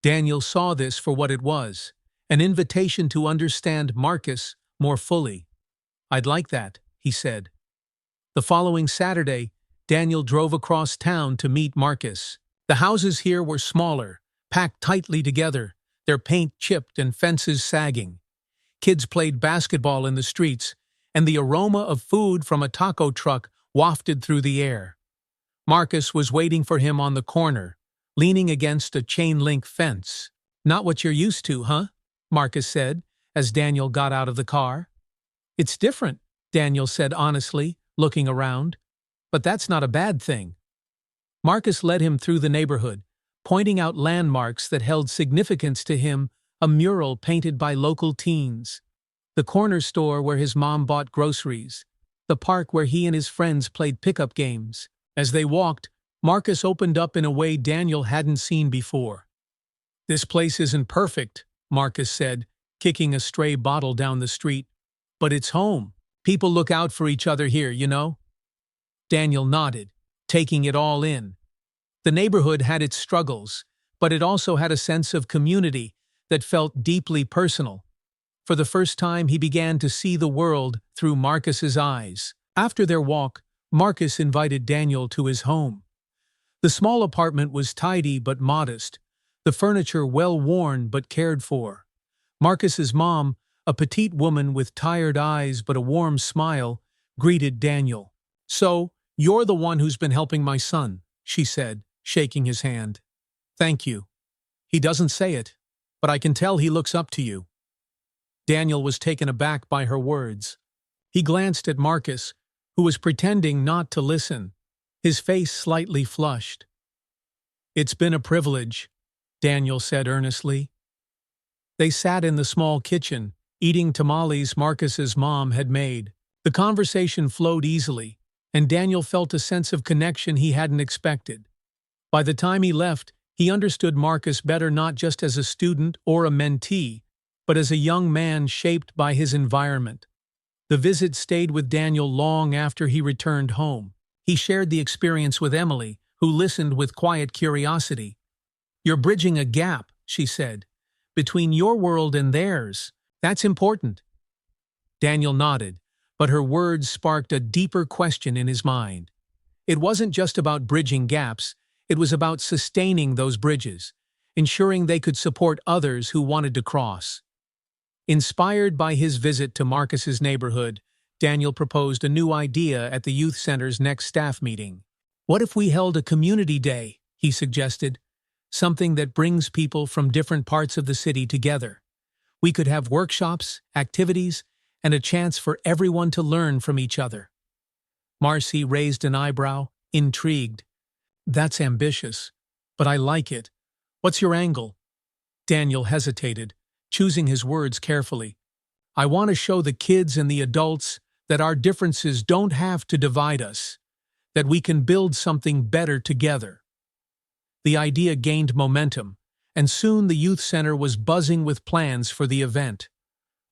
Daniel saw this for what it was, an invitation to understand Marcus more fully. "I'd like that," he said. The following Saturday, Daniel drove across town to meet Marcus. The houses here were smaller, packed tightly together, their paint chipped and fences sagging. Kids played basketball in the streets, and the aroma of food from a taco truck wafted through the air. Marcus was waiting for him on the corner, leaning against a chain-link fence. "Not what you're used to, huh?" Marcus said, as Daniel got out of the car. "It's different," Daniel said honestly, looking around. "But that's not a bad thing." Marcus led him through the neighborhood, pointing out landmarks that held significance to him, a mural painted by local teens, the corner store where his mom bought groceries, the park where he and his friends played pickup games. As they walked, Marcus opened up in a way Daniel hadn't seen before. "This place isn't perfect," Marcus said, kicking a stray bottle down the street. "But it's home. People look out for each other here, you know?" Daniel nodded, taking it all in. The neighborhood had its struggles, but it also had a sense of community that felt deeply personal. For the first time, he began to see the world through Marcus's eyes. After their walk, Marcus invited Daniel to his home. The small apartment was tidy but modest, the furniture well-worn but cared for. Marcus's mom, a petite woman with tired eyes but a warm smile, greeted Daniel. "So, you're the one who's been helping my son," she said, shaking his hand. "Thank you. He doesn't say it, but I can tell he looks up to you." Daniel was taken aback by her words. He glanced at Marcus, who was pretending not to listen, his face slightly flushed. "It's been a privilege," Daniel said earnestly. They sat in the small kitchen, eating tamales Marcus's mom had made. The conversation flowed easily, and Daniel felt a sense of connection he hadn't expected. By the time he left, he understood Marcus better not just as a student or a mentee, but as a young man shaped by his environment. The visit stayed with Daniel long after he returned home. He shared the experience with Emily, who listened with quiet curiosity. "You're bridging a gap," she said, "between your world and theirs. That's important." Daniel nodded, but her words sparked a deeper question in his mind. It wasn't just about bridging gaps, it was about sustaining those bridges, ensuring they could support others who wanted to cross. Inspired by his visit to Marcus's neighborhood, Daniel proposed a new idea at the youth center's next staff meeting. "What if we held a community day?" he suggested. "Something that brings people from different parts of the city together. We could have workshops, activities, and a chance for everyone to learn from each other." Marcy raised an eyebrow, intrigued. "That's ambitious, but I like it. What's your angle?" Daniel hesitated, choosing his words carefully. "I want to show the kids and the adults that our differences don't have to divide us, that we can build something better together." The idea gained momentum, and soon the youth center was buzzing with plans for the event.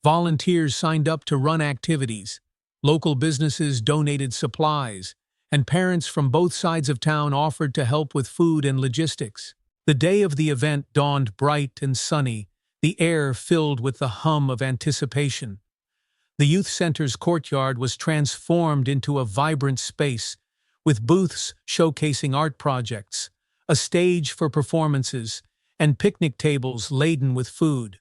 Volunteers signed up to run activities, local businesses donated supplies, and parents from both sides of town offered to help with food and logistics. The day of the event dawned bright and sunny, the air filled with the hum of anticipation. The youth center's courtyard was transformed into a vibrant space, with booths showcasing art projects, a stage for performances, and picnic tables laden with food.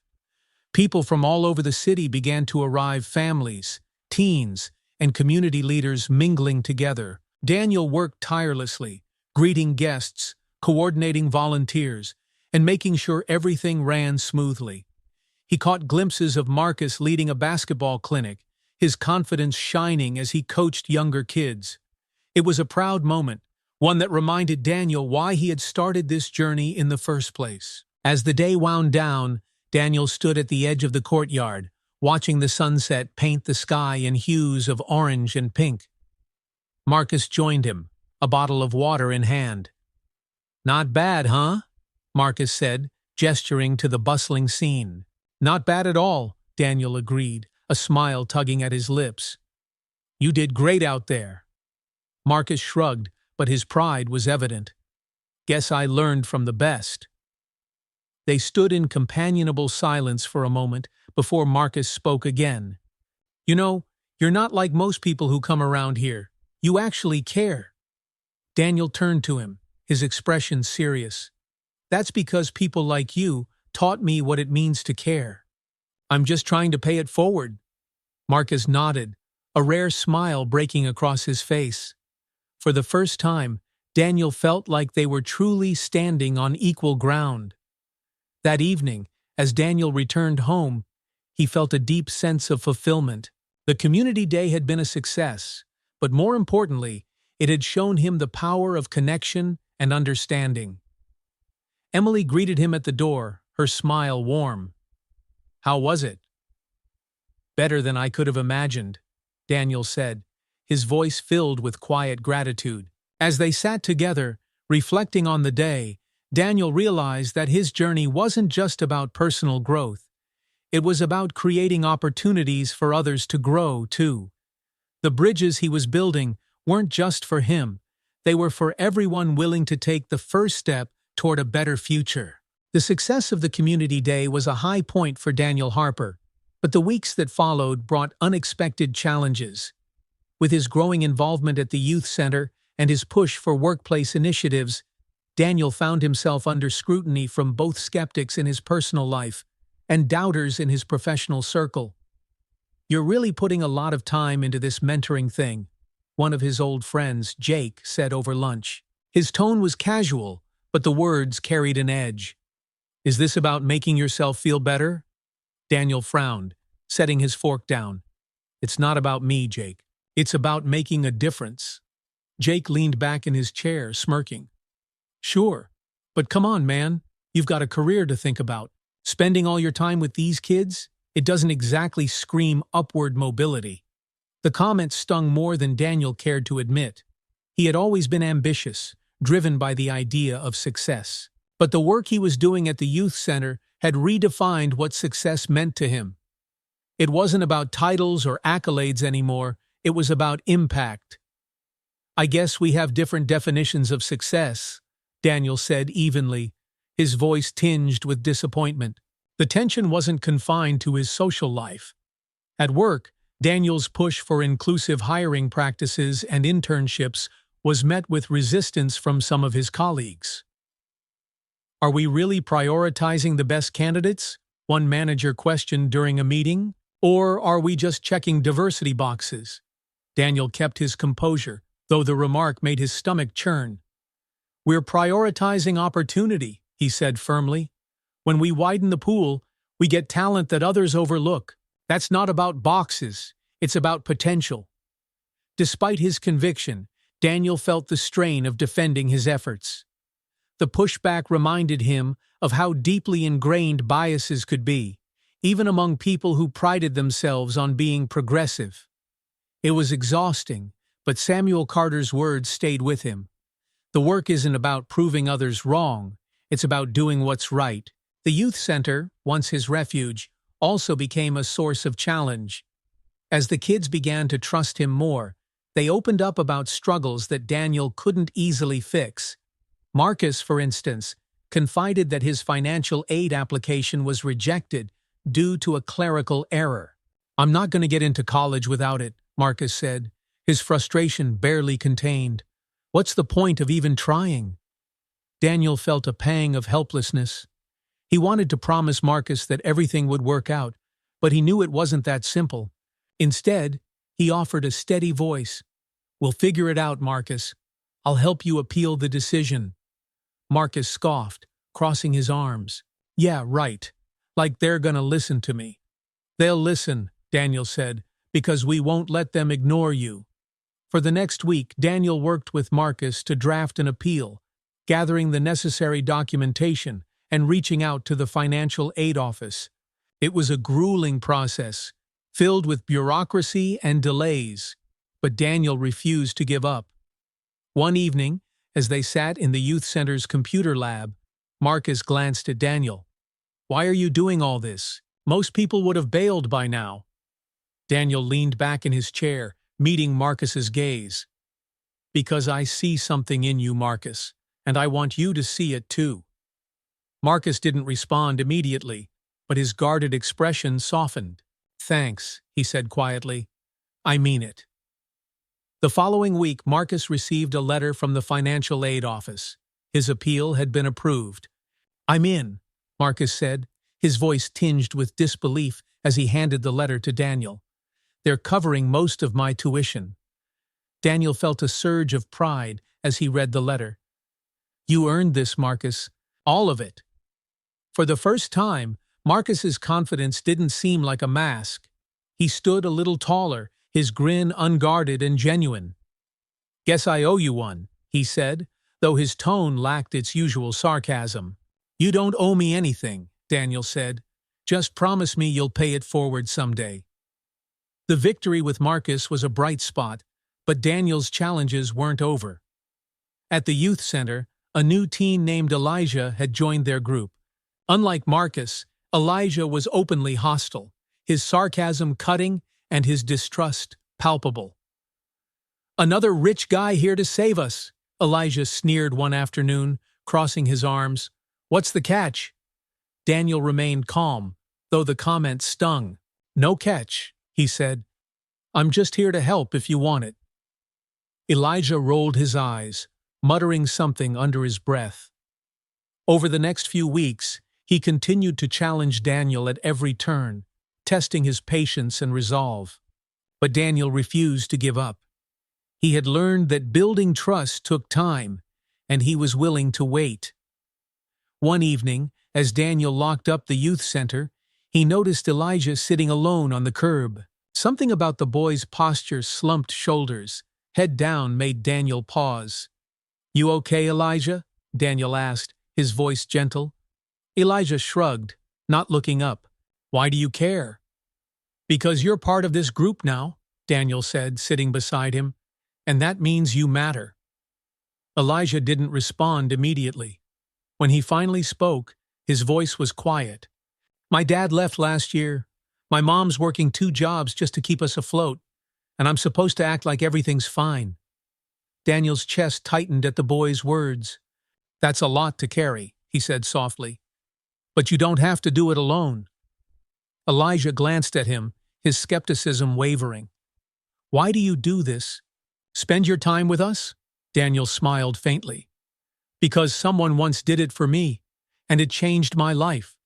People from all over the city began to arrive, families, teens, and community leaders mingling together. Daniel worked tirelessly, greeting guests, coordinating volunteers, and making sure everything ran smoothly. He caught glimpses of Marcus leading a basketball clinic, his confidence shining as he coached younger kids. It was a proud moment, one that reminded Daniel why he had started this journey in the first place. As the day wound down, Daniel stood at the edge of the courtyard, watching the sunset paint the sky in hues of orange and pink. Marcus joined him, a bottle of water in hand. "Not bad, huh?" Marcus said, gesturing to the bustling scene. "Not bad at all," Daniel agreed, a smile tugging at his lips. "You did great out there." Marcus shrugged, but his pride was evident. "Guess I learned from the best." They stood in companionable silence for a moment before Marcus spoke again. "You know, you're not like most people who come around here. You actually care." Daniel turned to him, his expression serious. "That's because people like you taught me what it means to care. I'm just trying to pay it forward." Marcus nodded, a rare smile breaking across his face. For the first time, Daniel felt like they were truly standing on equal ground. That evening, as Daniel returned home, he felt a deep sense of fulfillment. The community day had been a success, but more importantly, it had shown him the power of connection and understanding. Emily greeted him at the door, her smile warm. "How was it?" "Better than I could have imagined," Daniel said, his voice filled with quiet gratitude. As they sat together, reflecting on the day, Daniel realized that his journey wasn't just about personal growth. It was about creating opportunities for others to grow, too. The bridges he was building weren't just for him. They were for everyone willing to take the first step toward a better future. The success of the community day was a high point for Daniel Harper, but the weeks that followed brought unexpected challenges. With his growing involvement at the youth center and his push for workplace initiatives, Daniel found himself under scrutiny from both skeptics in his personal life and doubters in his professional circle. "You're really putting a lot of time into this mentoring thing," one of his old friends, Jake, said over lunch. His tone was casual, but the words carried an edge. "Is this about making yourself feel better?" Daniel frowned, setting his fork down. "It's not about me, Jake. It's about making a difference." Jake leaned back in his chair, smirking. "Sure, but come on, man. You've got a career to think about. Spending all your time with these kids? It doesn't exactly scream upward mobility." The comment stung more than Daniel cared to admit. He had always been ambitious, driven by the idea of success. But the work he was doing at the youth center had redefined what success meant to him. It wasn't about titles or accolades anymore, it was about impact. "I guess we have different definitions of success," Daniel said evenly, his voice tinged with disappointment. The tension wasn't confined to his social life. At work, Daniel's push for inclusive hiring practices and internships was met with resistance from some of his colleagues. "Are we really prioritizing the best candidates?" one manager questioned during a meeting. "Or are we just checking diversity boxes?" Daniel kept his composure, though the remark made his stomach churn. "We're prioritizing opportunity," he said firmly. "When we widen the pool, we get talent that others overlook. That's not about boxes, it's about potential." Despite his conviction, Daniel felt the strain of defending his efforts. The pushback reminded him of how deeply ingrained biases could be, even among people who prided themselves on being progressive. It was exhausting, but Samuel Carter's words stayed with him. The work isn't about proving others wrong, it's about doing what's right. The youth center, once his refuge, also became a source of challenge. As the kids began to trust him more, they opened up about struggles that Daniel couldn't easily fix. Marcus, for instance, confided that his financial aid application was rejected due to a clerical error. "I'm not going to get into college without it," Marcus said, his frustration barely contained. "What's the point of even trying?" Daniel felt a pang of helplessness. He wanted to promise Marcus that everything would work out, but he knew it wasn't that simple. Instead, he offered a steady voice. "We'll figure it out, Marcus. I'll help you appeal the decision." Marcus scoffed. crossing his arms. Yeah, right. Like they're gonna listen to me. They'll listen, Daniel said, because we won't let them ignore you. For the next week, Daniel worked with Marcus to draft an appeal, gathering the necessary documentation and reaching out to the financial aid office. It was a grueling process, filled with bureaucracy and delays, but Daniel refused to give up. One evening, as they sat in the youth center's computer lab, Marcus glanced at Daniel. Why are you doing all this? Most people would have bailed by now. Daniel leaned back in his chair, meeting Marcus's gaze. Because I see something in you, Marcus, and I want you to see it too. Marcus didn't respond immediately, but his guarded expression softened. Thanks, he said quietly. I mean it. The following week, Marcus received a letter from the financial aid office. His appeal had been approved. I'm in, Marcus said, his voice tinged with disbelief as he handed the letter to Daniel. They're covering most of my tuition. Daniel felt a surge of pride as he read the letter. You earned this, Marcus. All of it. For the first time, Marcus's confidence didn't seem like a mask. He stood a little taller, his grin unguarded and genuine. Guess I owe you one, he said, though his tone lacked its usual sarcasm. You don't owe me anything, Daniel said. Just promise me you'll pay it forward someday. The victory with Marcus was a bright spot, but Daniel's challenges weren't over. At the youth center, a new teen named Elijah had joined their group. Unlike Marcus, Elijah was openly hostile, his sarcasm cutting and his distrust palpable. Another rich guy here to save us, Elijah sneered one afternoon, crossing his arms. What's the catch? Daniel remained calm, though the comment stung. No catch, he said. I'm just here to help if you want it. Elijah rolled his eyes, muttering something under his breath. Over the next few weeks, he continued to challenge Daniel at every turn, testing his patience and resolve. But Daniel refused to give up. He had learned that building trust took time, and he was willing to wait. One evening, as Daniel locked up the youth center, he noticed Elijah sitting alone on the curb. Something about the boy's posture, slumped shoulders, head down, made Daniel pause. You okay, Elijah? Daniel asked, his voice gentle. Elijah shrugged, not looking up. Why do you care? Because you're part of this group now, Daniel said, sitting beside him, and that means you matter. Elijah didn't respond immediately. When he finally spoke, his voice was quiet. My dad left last year. My mom's working 2 jobs just to keep us afloat, and I'm supposed to act like everything's fine. Daniel's chest tightened at the boy's words. That's a lot to carry, he said softly. But you don't have to do it alone. Elijah glanced at him, his skepticism wavering. Why do you do this? Spend your time with us? Daniel smiled faintly. Because someone once did it for me, and it changed my life.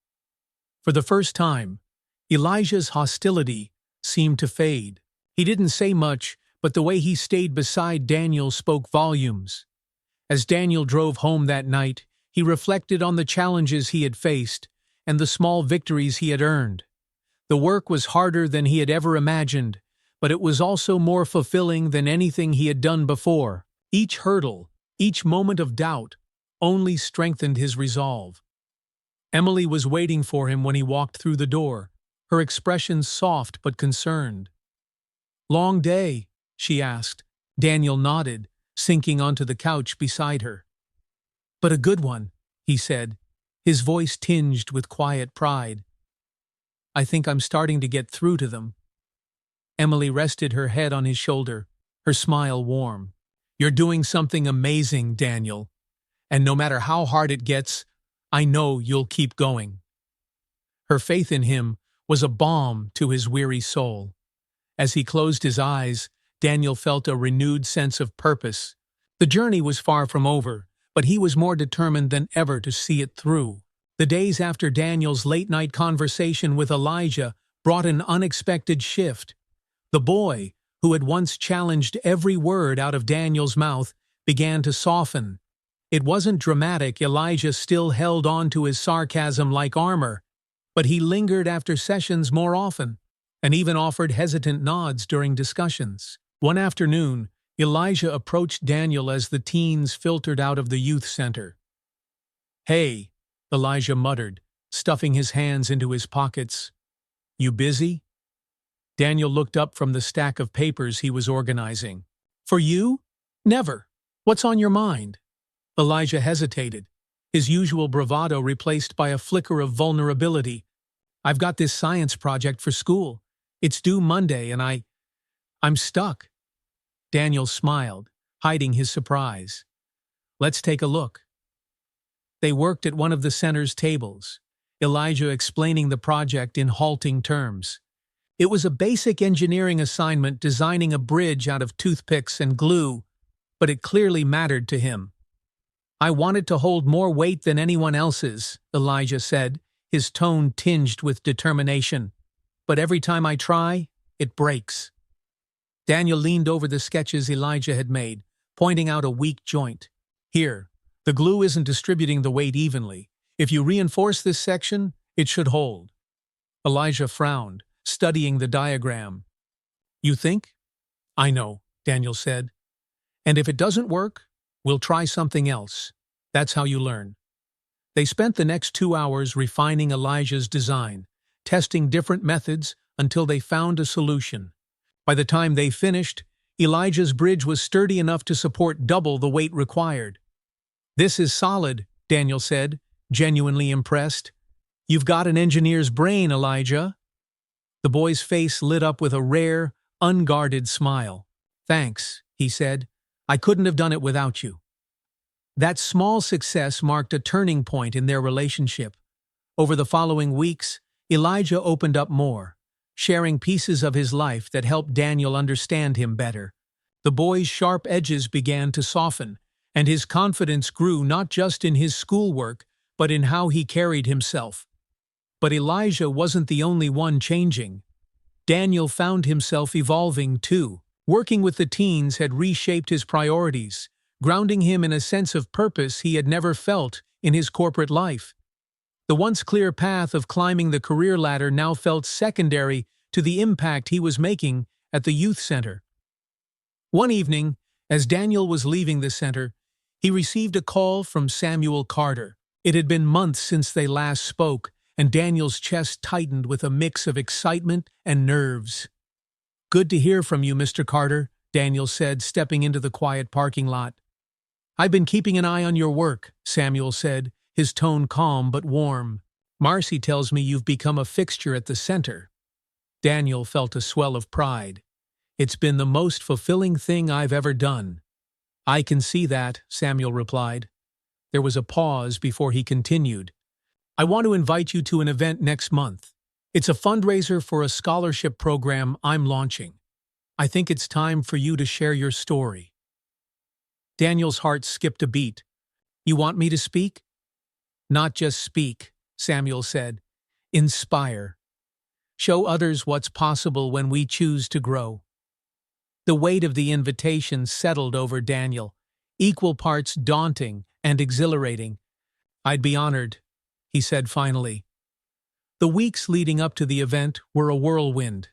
For the first time, Elijah's hostility seemed to fade. He didn't say much, but the way he stayed beside Daniel spoke volumes. As Daniel drove home that night, he reflected on the challenges he had faced and the small victories he had earned. The work was harder than he had ever imagined, but it was also more fulfilling than anything he had done before. Each hurdle, each moment of doubt, only strengthened his resolve. Emily was waiting for him when he walked through the door, her expression soft but concerned. Long day, she asked. Daniel nodded, sinking onto the couch beside her. But a good one, he said, his voice tinged with quiet pride. I think I'm starting to get through to them. Emily rested her head on his shoulder, her smile warm. You're doing something amazing, Daniel. And no matter how hard it gets, I know you'll keep going. Her faith in him was a balm to his weary soul. As he closed his eyes, Daniel felt a renewed sense of purpose. The journey was far from over, but he was more determined than ever to see it through. The days after Daniel's late-night conversation with Elijah brought an unexpected shift. The boy, who had once challenged every word out of Daniel's mouth, began to soften. It wasn't dramatic. Elijah still held on to his sarcasm like armor, but he lingered after sessions more often, and even offered hesitant nods during discussions. One afternoon, Elijah approached Daniel as the teens filtered out of the youth center. "Hey," Elijah muttered, stuffing his hands into his pockets. "You busy?" Daniel looked up from the stack of papers he was organizing. "For you? Never. What's on your mind?" Elijah hesitated, his usual bravado replaced by a flicker of vulnerability. "I've got this science project for school. It's due Monday and I'm stuck." Daniel smiled, hiding his surprise. "Let's take a look." They worked at one of the center's tables, Elijah explaining the project in halting terms. It was a basic engineering assignment designing a bridge out of toothpicks and glue, but it clearly mattered to him. "I want it to hold more weight than anyone else's," Elijah said, his tone tinged with determination. "But every time I try, it breaks." Daniel leaned over the sketches Elijah had made, pointing out a weak joint. "Here, the glue isn't distributing the weight evenly. If you reinforce this section, it should hold." Elijah frowned, studying the diagram. "You think?" "I know," Daniel said. "And if it doesn't work, we'll try something else. That's how you learn." They spent the next 2 hours refining Elijah's design, testing different methods until they found a solution. By the time they finished, Elijah's bridge was sturdy enough to support double the weight required. "This is solid," Daniel said, genuinely impressed. "You've got an engineer's brain, Elijah." The boy's face lit up with a rare, unguarded smile. "Thanks," he said. "I couldn't have done it without you." That small success marked a turning point in their relationship. Over the following weeks, Elijah opened up more, sharing pieces of his life that helped Daniel understand him better. The boy's sharp edges began to soften, and his confidence grew not just in his schoolwork, but in how he carried himself. But Elijah wasn't the only one changing. Daniel found himself evolving too. Working with the teens had reshaped his priorities, grounding him in a sense of purpose he had never felt in his corporate life. The once clear path of climbing the career ladder now felt secondary to the impact he was making at the youth center. One evening, as Daniel was leaving the center, he received a call from Samuel Carter. It had been months since they last spoke, and Daniel's chest tightened with a mix of excitement and nerves. "Good to hear from you, Mr. Carter," Daniel said, stepping into the quiet parking lot. "I've been keeping an eye on your work," Samuel said, his tone calm but warm. "Marcy tells me you've become a fixture at the center." Daniel felt a swell of pride. "It's been the most fulfilling thing I've ever done." "I can see that," Samuel replied. There was a pause before he continued. "I want to invite you to an event next month. It's a fundraiser for a scholarship program I'm launching. I think it's time for you to share your story." Daniel's heart skipped a beat. "You want me to speak?" "Not just speak," Samuel said. "Inspire. Show others what's possible when we choose to grow." The weight of the invitation settled over Daniel, equal parts daunting and exhilarating. "I'd be honored," he said finally. The weeks leading up to the event were a whirlwind.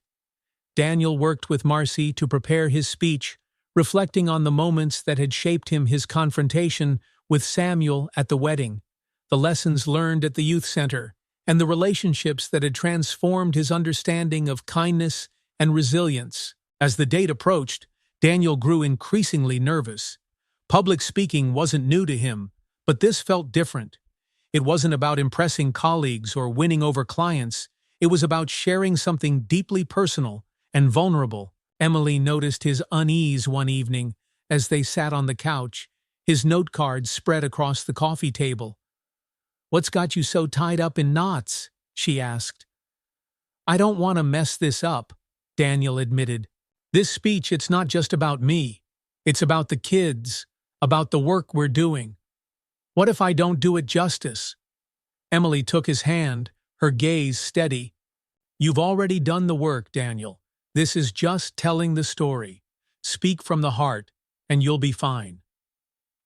Daniel worked with Marcy to prepare his speech, reflecting on the moments that had shaped his confrontation with Samuel at the wedding, the lessons learned at the youth center, and the relationships that had transformed his understanding of kindness and resilience. As the date approached, Daniel grew increasingly nervous. Public speaking wasn't new to him, but this felt different. It wasn't about impressing colleagues or winning over clients. It was about sharing something deeply personal and vulnerable. Emily noticed his unease one evening as they sat on the couch, his note cards spread across the coffee table. "What's got you so tied up in knots?" she asked. "I don't want to mess this up," Daniel admitted. "This speech, it's not just about me. It's about the kids, about the work we're doing. What if I don't do it justice?" Emily took his hand, her gaze steady. "You've already done the work, Daniel. This is just telling the story. Speak from the heart, and you'll be fine."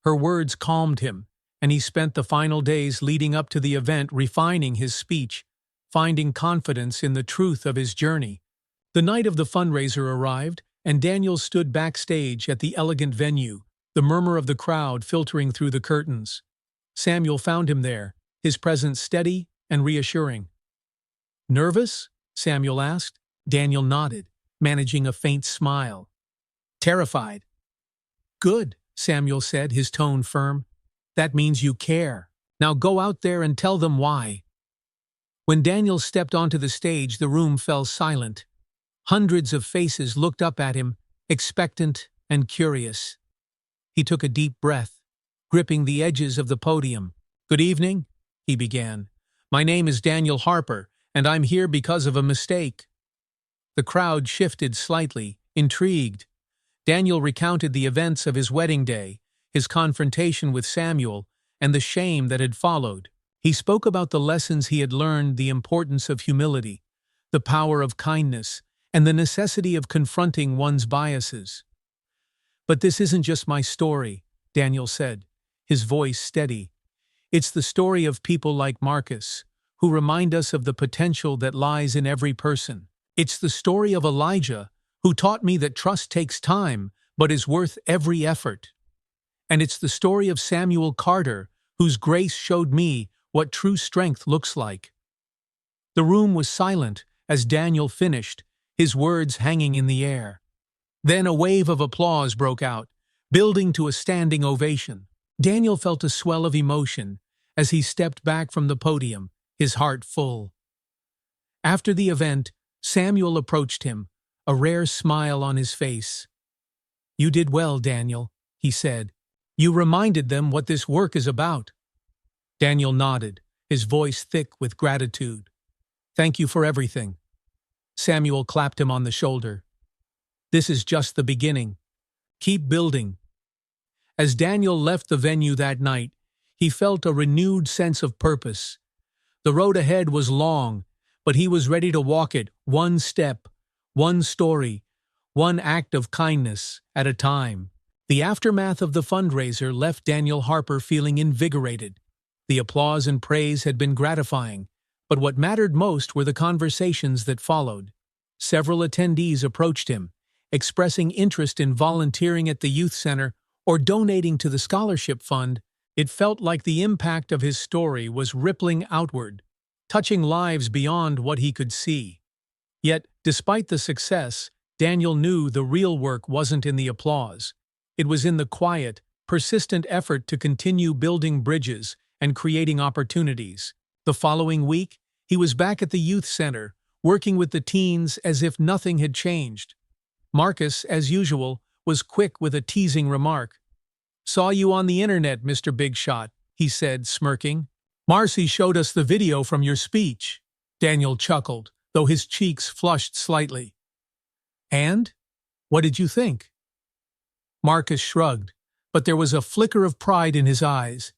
Her words calmed him, and he spent the final days leading up to the event refining his speech, finding confidence in the truth of his journey. The night of the fundraiser arrived, and Daniel stood backstage at the elegant venue, the murmur of the crowd filtering through the curtains. Samuel found him there, his presence steady and reassuring. "Nervous?" Samuel asked. Daniel nodded, managing a faint smile. "Terrified." "Good," Samuel said, his tone firm. "That means you care. Now go out there and tell them why." When Daniel stepped onto the stage, the room fell silent. Hundreds of faces looked up at him, expectant and curious. He took a deep breath, gripping the edges of the podium. "Good evening," he began. "My name is Daniel Harper, and I'm here because of a mistake." The crowd shifted slightly, intrigued. Daniel recounted the events of his wedding day, his confrontation with Samuel, and the shame that had followed. He spoke about the lessons he had learned, the importance of humility, the power of kindness, and the necessity of confronting one's biases. "But this isn't just my story," Daniel said, his voice steady. "It's the story of people like Marcus, who remind us of the potential that lies in every person. It's the story of Elijah, who taught me that trust takes time, but is worth every effort. And it's the story of Samuel Carter, whose grace showed me what true strength looks like." The room was silent as Daniel finished, his words hanging in the air. Then a wave of applause broke out, building to a standing ovation. Daniel felt a swell of emotion as he stepped back from the podium, his heart full. After the event, Samuel approached him, a rare smile on his face. "You did well, Daniel," he said. "You reminded them what this work is about." Daniel nodded, his voice thick with gratitude. "Thank you for everything." Samuel clapped him on the shoulder. "This is just the beginning. Keep building." As Daniel left the venue that night, he felt a renewed sense of purpose. The road ahead was long, but he was ready to walk it one step, one story, one act of kindness at a time. The aftermath of the fundraiser left Daniel Harper feeling invigorated. The applause and praise had been gratifying, but what mattered most were the conversations that followed. Several attendees approached him, expressing interest in volunteering at the youth center or donating to the scholarship fund. It felt like the impact of his story was rippling outward, touching lives beyond what he could see. Yet, despite the success, Daniel knew the real work wasn't in the applause. It was in the quiet, persistent effort to continue building bridges and creating opportunities. The following week, he was back at the youth center, working with the teens as if nothing had changed. Marcus, as usual, was quick with a teasing remark. "Saw you on the internet, Mr. Big Shot," he said, smirking. "Marcy showed us the video from your speech." Daniel chuckled, though his cheeks flushed slightly. "And? What did you think?" Marcus shrugged, but there was a flicker of pride in his eyes.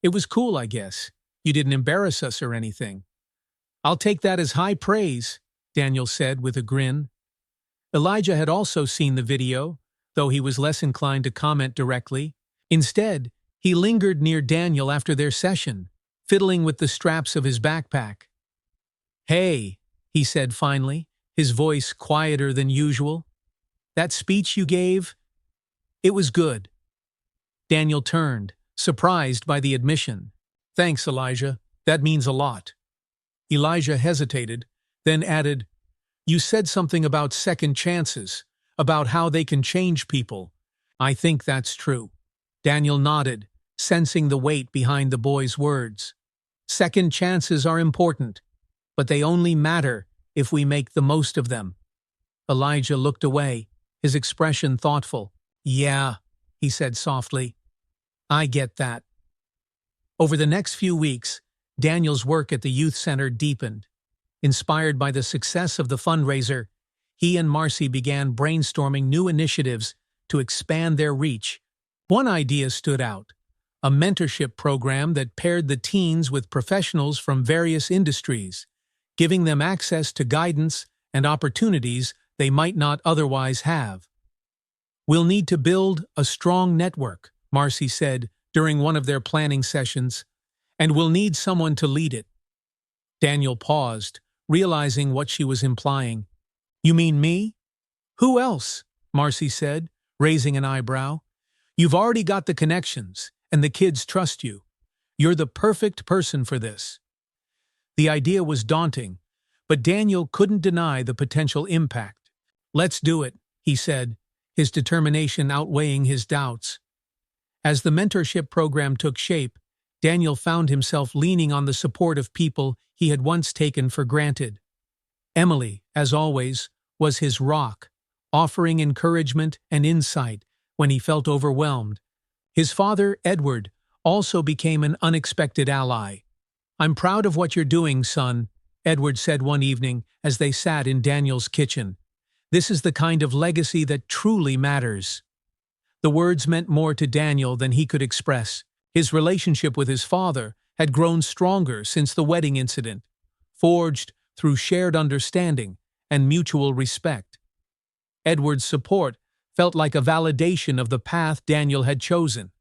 "It was cool, I guess. You didn't embarrass us or anything." "I'll take that as high praise," Daniel said with a grin. Elijah had also seen the video, though he was less inclined to comment directly. Instead, he lingered near Daniel after their session, fiddling with the straps of his backpack. "Hey," he said finally, his voice quieter than usual. "That speech you gave? It was good." Daniel turned, surprised by the admission. "Thanks, Elijah. That means a lot." Elijah hesitated, then added, "You said something about second chances, about how they can change people. I think that's true." Daniel nodded, sensing the weight behind the boy's words. "Second chances are important, but they only matter if we make the most of them." Elijah looked away, his expression thoughtful. "Yeah," he said softly. "I get that." Over the next few weeks, Daniel's work at the youth center deepened. Inspired by the success of the fundraiser, he and Marcy began brainstorming new initiatives to expand their reach. One idea stood out: a mentorship program that paired the teens with professionals from various industries, giving them access to guidance and opportunities they might not otherwise have. "We'll need to build a strong network," Marcy said during one of their planning sessions, "and we'll need someone to lead it." Daniel paused, realizing what she was implying. "You mean me?" "Who else?" Marcy said, raising an eyebrow. "You've already got the connections, and the kids trust you. You're the perfect person for this." The idea was daunting, but Daniel couldn't deny the potential impact. "Let's do it," he said, his determination outweighing his doubts. As the mentorship program took shape, Daniel found himself leaning on the support of people he had once taken for granted. Emily, as always, was his rock, offering encouragement and insight when he felt overwhelmed. His father, Edward, also became an unexpected ally. "I'm proud of what you're doing, son," Edward said one evening as they sat in Daniel's kitchen. "This is the kind of legacy that truly matters." The words meant more to Daniel than he could express. His relationship with his father had grown stronger since the wedding incident, forged through shared understanding and mutual respect. Edward's support felt like a validation of the path Daniel had chosen.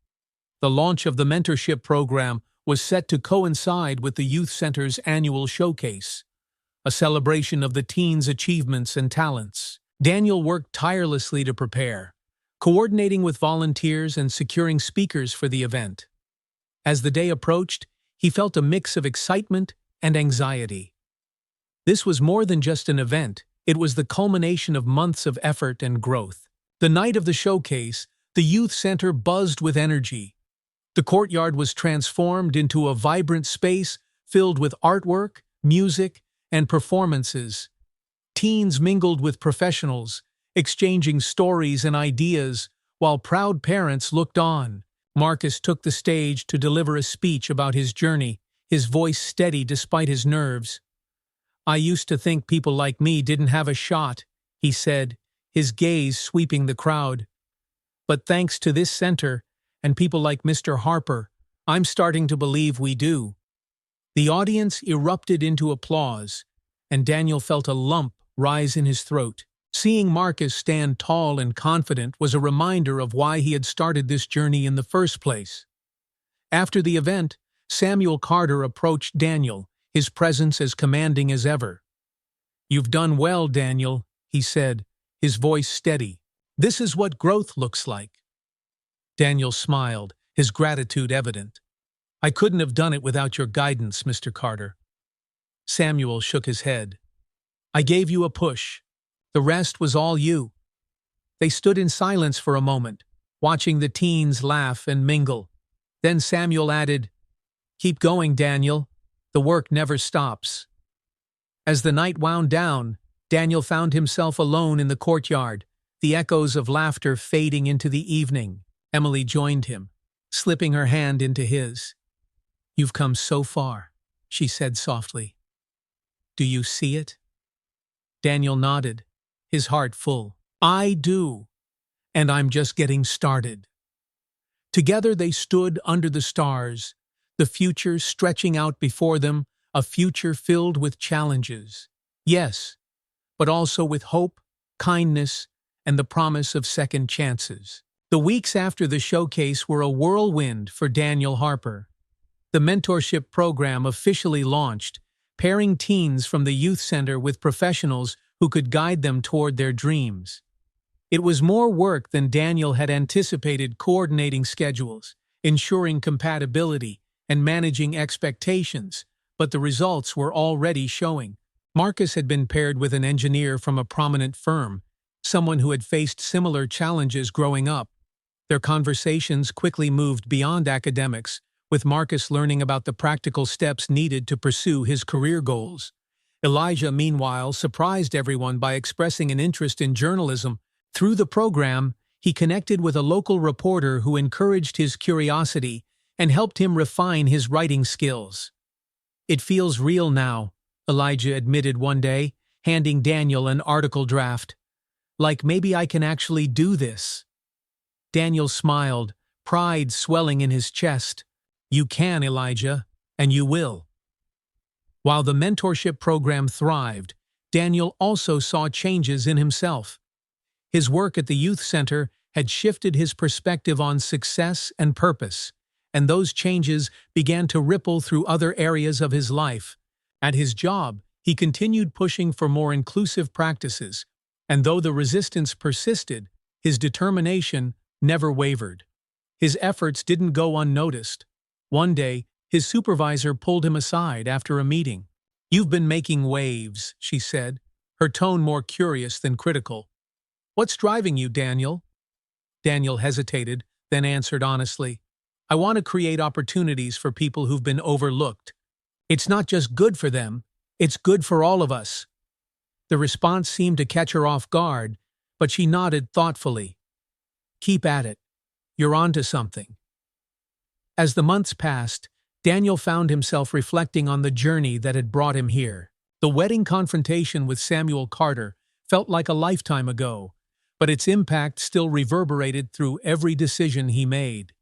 The launch of the mentorship program was set to coincide with the Youth Center's annual showcase, a celebration of the teens' achievements and talents. Daniel worked tirelessly to prepare, coordinating with volunteers and securing speakers for the event. As the day approached, he felt a mix of excitement and anxiety. This was more than just an event, it was the culmination of months of effort and growth. The night of the showcase, the Youth Center buzzed with energy. The courtyard was transformed into a vibrant space filled with artwork, music, and performances. Teens mingled with professionals, exchanging stories and ideas, while proud parents looked on. Marcus took the stage to deliver a speech about his journey, his voice steady despite his nerves. "I used to think people like me didn't have a shot," he said, his gaze sweeping the crowd. "But thanks to this center, and people like Mr. Harper, I'm starting to believe we do." The audience erupted into applause, and Daniel felt a lump rise in his throat. Seeing Marcus stand tall and confident was a reminder of why he had started this journey in the first place. After the event, Samuel Carter approached Daniel, his presence as commanding as ever. "You've done well, Daniel," he said, his voice steady. "This is what growth looks like." Daniel smiled, his gratitude evident. "I couldn't have done it without your guidance, Mr. Carter." Samuel shook his head. "I gave you a push. The rest was all you." They stood in silence for a moment, watching the teens laugh and mingle. Then Samuel added, "Keep going, Daniel. The work never stops." As the night wound down, Daniel found himself alone in the courtyard, the echoes of laughter fading into the evening. Emily joined him, slipping her hand into his. "You've come so far," she said softly. "Do you see it?" Daniel nodded, his heart full. "I do, and I'm just getting started." Together they stood under the stars, the future stretching out before them, a future filled with challenges. Yes, but also with hope, kindness, and the promise of second chances. The weeks after the showcase were a whirlwind for Daniel Harper. The mentorship program officially launched, pairing teens from the youth center with professionals who could guide them toward their dreams. It was more work than Daniel had anticipated, coordinating schedules, ensuring compatibility, and managing expectations, but the results were already showing. Marcus had been paired with an engineer from a prominent firm, someone who had faced similar challenges growing up. Their conversations quickly moved beyond academics, with Marcus learning about the practical steps needed to pursue his career goals. Elijah, meanwhile, surprised everyone by expressing an interest in journalism. Through the program, he connected with a local reporter who encouraged his curiosity and helped him refine his writing skills. "It feels real now," Elijah admitted one day, handing Daniel an article draft. "Like maybe I can actually do this." Daniel smiled, pride swelling in his chest. "You can, Elijah, and you will." While the mentorship program thrived, Daniel also saw changes in himself. His work at the youth center had shifted his perspective on success and purpose, and those changes began to ripple through other areas of his life. At his job, he continued pushing for more inclusive practices, and though the resistance persisted, his determination never wavered. His efforts didn't go unnoticed. One day, his supervisor pulled him aside after a meeting. "You've been making waves," she said, her tone more curious than critical. "What's driving you, Daniel?" Daniel hesitated, then answered honestly, "I want to create opportunities for people who've been overlooked. It's not just good for them, it's good for all of us." The response seemed to catch her off guard, but she nodded thoughtfully. "Keep at it. You're onto something." As the months passed, Daniel found himself reflecting on the journey that had brought him here. The wedding confrontation with Samuel Carter felt like a lifetime ago, but its impact still reverberated through every decision he made.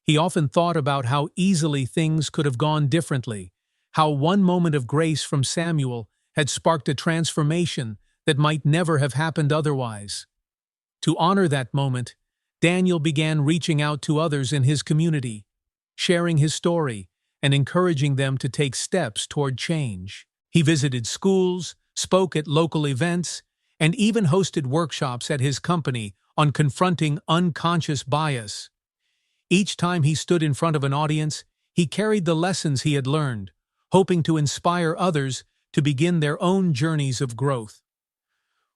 He often thought about how easily things could have gone differently, how one moment of grace from Samuel had sparked a transformation that might never have happened otherwise. To honor that moment, Daniel began reaching out to others in his community, sharing his story and encouraging them to take steps toward change. He visited schools, spoke at local events, and even hosted workshops at his company on confronting unconscious bias. Each time he stood in front of an audience, he carried the lessons he had learned, hoping to inspire others to begin their own journeys of growth.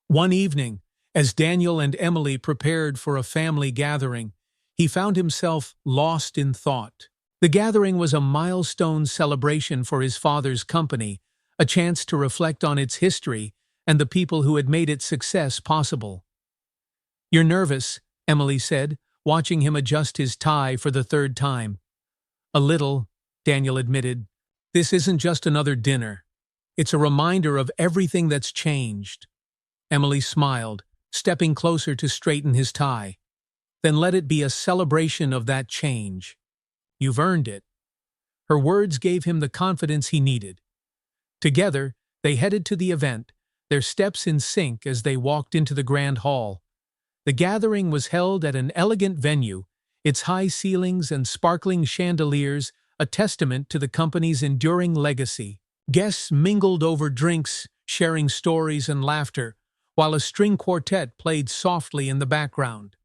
One evening, as Daniel and Emily prepared for a family gathering, he found himself lost in thought. The gathering was a milestone celebration for his father's company, a chance to reflect on its history and the people who had made its success possible. "You're nervous," Emily said, watching him adjust his tie for the third time. "A little," Daniel admitted. "This isn't just another dinner. It's a reminder of everything that's changed." Emily smiled, stepping closer to straighten his tie. "Then let it be a celebration of that change. You've earned it." Her words gave him the confidence he needed. Together, they headed to the event, their steps in sync as they walked into the grand hall. The gathering was held at an elegant venue, its high ceilings and sparkling chandeliers a testament to the company's enduring legacy. Guests mingled over drinks, sharing stories and laughter, while a string quartet played softly in the background.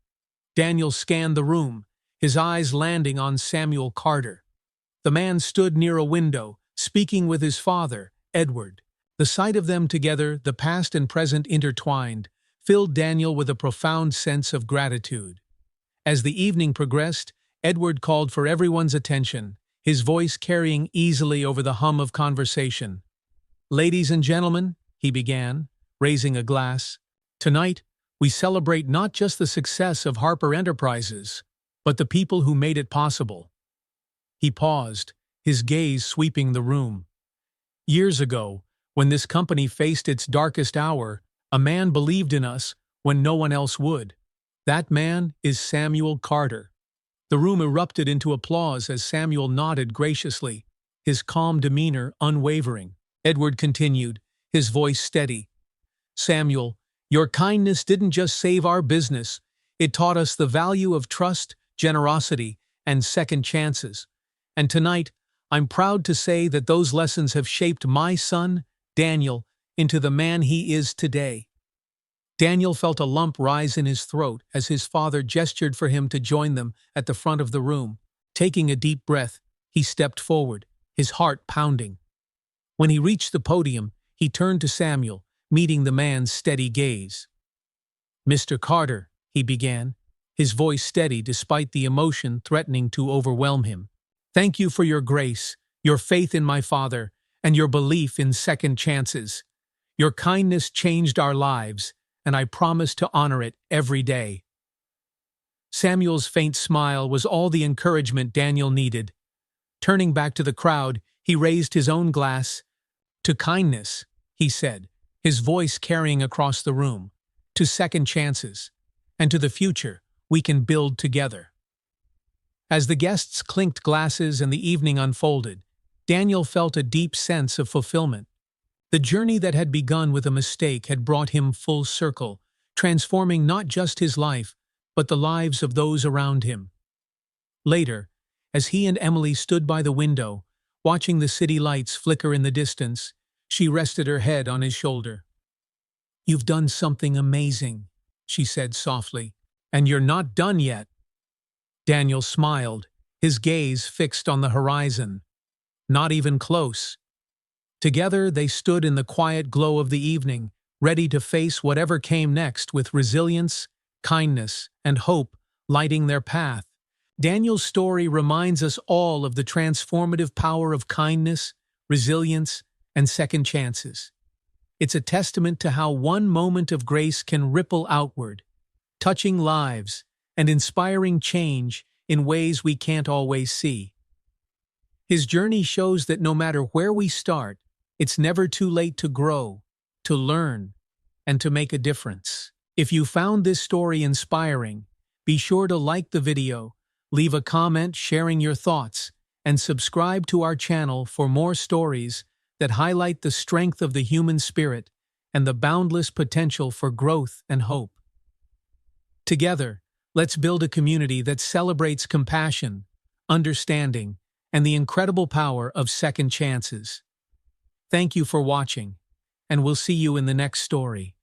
Daniel scanned the room, his eyes landing on Samuel Carter. The man stood near a window, speaking with his father, Edward. The sight of them together, the past and present intertwined, filled Daniel with a profound sense of gratitude. As the evening progressed, Edward called for everyone's attention, his voice carrying easily over the hum of conversation. "Ladies and gentlemen," he began, raising a glass, "tonight we celebrate not just the success of Harper Enterprises, but the people who made it possible." He paused, his gaze sweeping the room. "Years ago, when this company faced its darkest hour, a man believed in us when no one else would. That man is Samuel Carter." The room erupted into applause as Samuel nodded graciously, his calm demeanor unwavering. Edward continued, his voice steady. "Samuel, your kindness didn't just save our business, it taught us the value of trust, generosity, and second chances. And tonight, I'm proud to say that those lessons have shaped my son, Daniel, into the man he is today." Daniel felt a lump rise in his throat as his father gestured for him to join them at the front of the room. Taking a deep breath, he stepped forward, his heart pounding. When he reached the podium, he turned to Samuel, meeting the man's steady gaze. "Mr. Carter," he began, his voice steady despite the emotion threatening to overwhelm him. "Thank you for your grace, your faith in my father, and your belief in second chances. Your kindness changed our lives, and I promise to honor it every day." Samuel's faint smile was all the encouragement Daniel needed. Turning back to the crowd, he raised his own glass. "To kindness," he said, his voice carrying across the room. "To second chances. And to the future we can build together." As the guests clinked glasses and the evening unfolded, Daniel felt a deep sense of fulfillment. The journey that had begun with a mistake had brought him full circle, transforming not just his life, but the lives of those around him. Later, as he and Emily stood by the window, watching the city lights flicker in the distance, she rested her head on his shoulder. "You've done something amazing," she said softly, "and you're not done yet." Daniel smiled, his gaze fixed on the horizon. Not even close. Together they stood in the quiet glow of the evening, ready to face whatever came next with resilience, kindness, and hope lighting their path. Daniel's story reminds us all of the transformative power of kindness, resilience, and second chances. It's a testament to how one moment of grace can ripple outward, touching lives and inspiring change in ways we can't always see. His journey shows that no matter where we start, it's never too late to grow, to learn, and to make a difference. If you found this story inspiring, be sure to like the video, leave a comment sharing your thoughts, and subscribe to our channel for more stories that highlight the strength of the human spirit and the boundless potential for growth and hope. Together, let's build a community that celebrates compassion, understanding, and the incredible power of second chances. Thank you for watching, and we'll see you in the next story.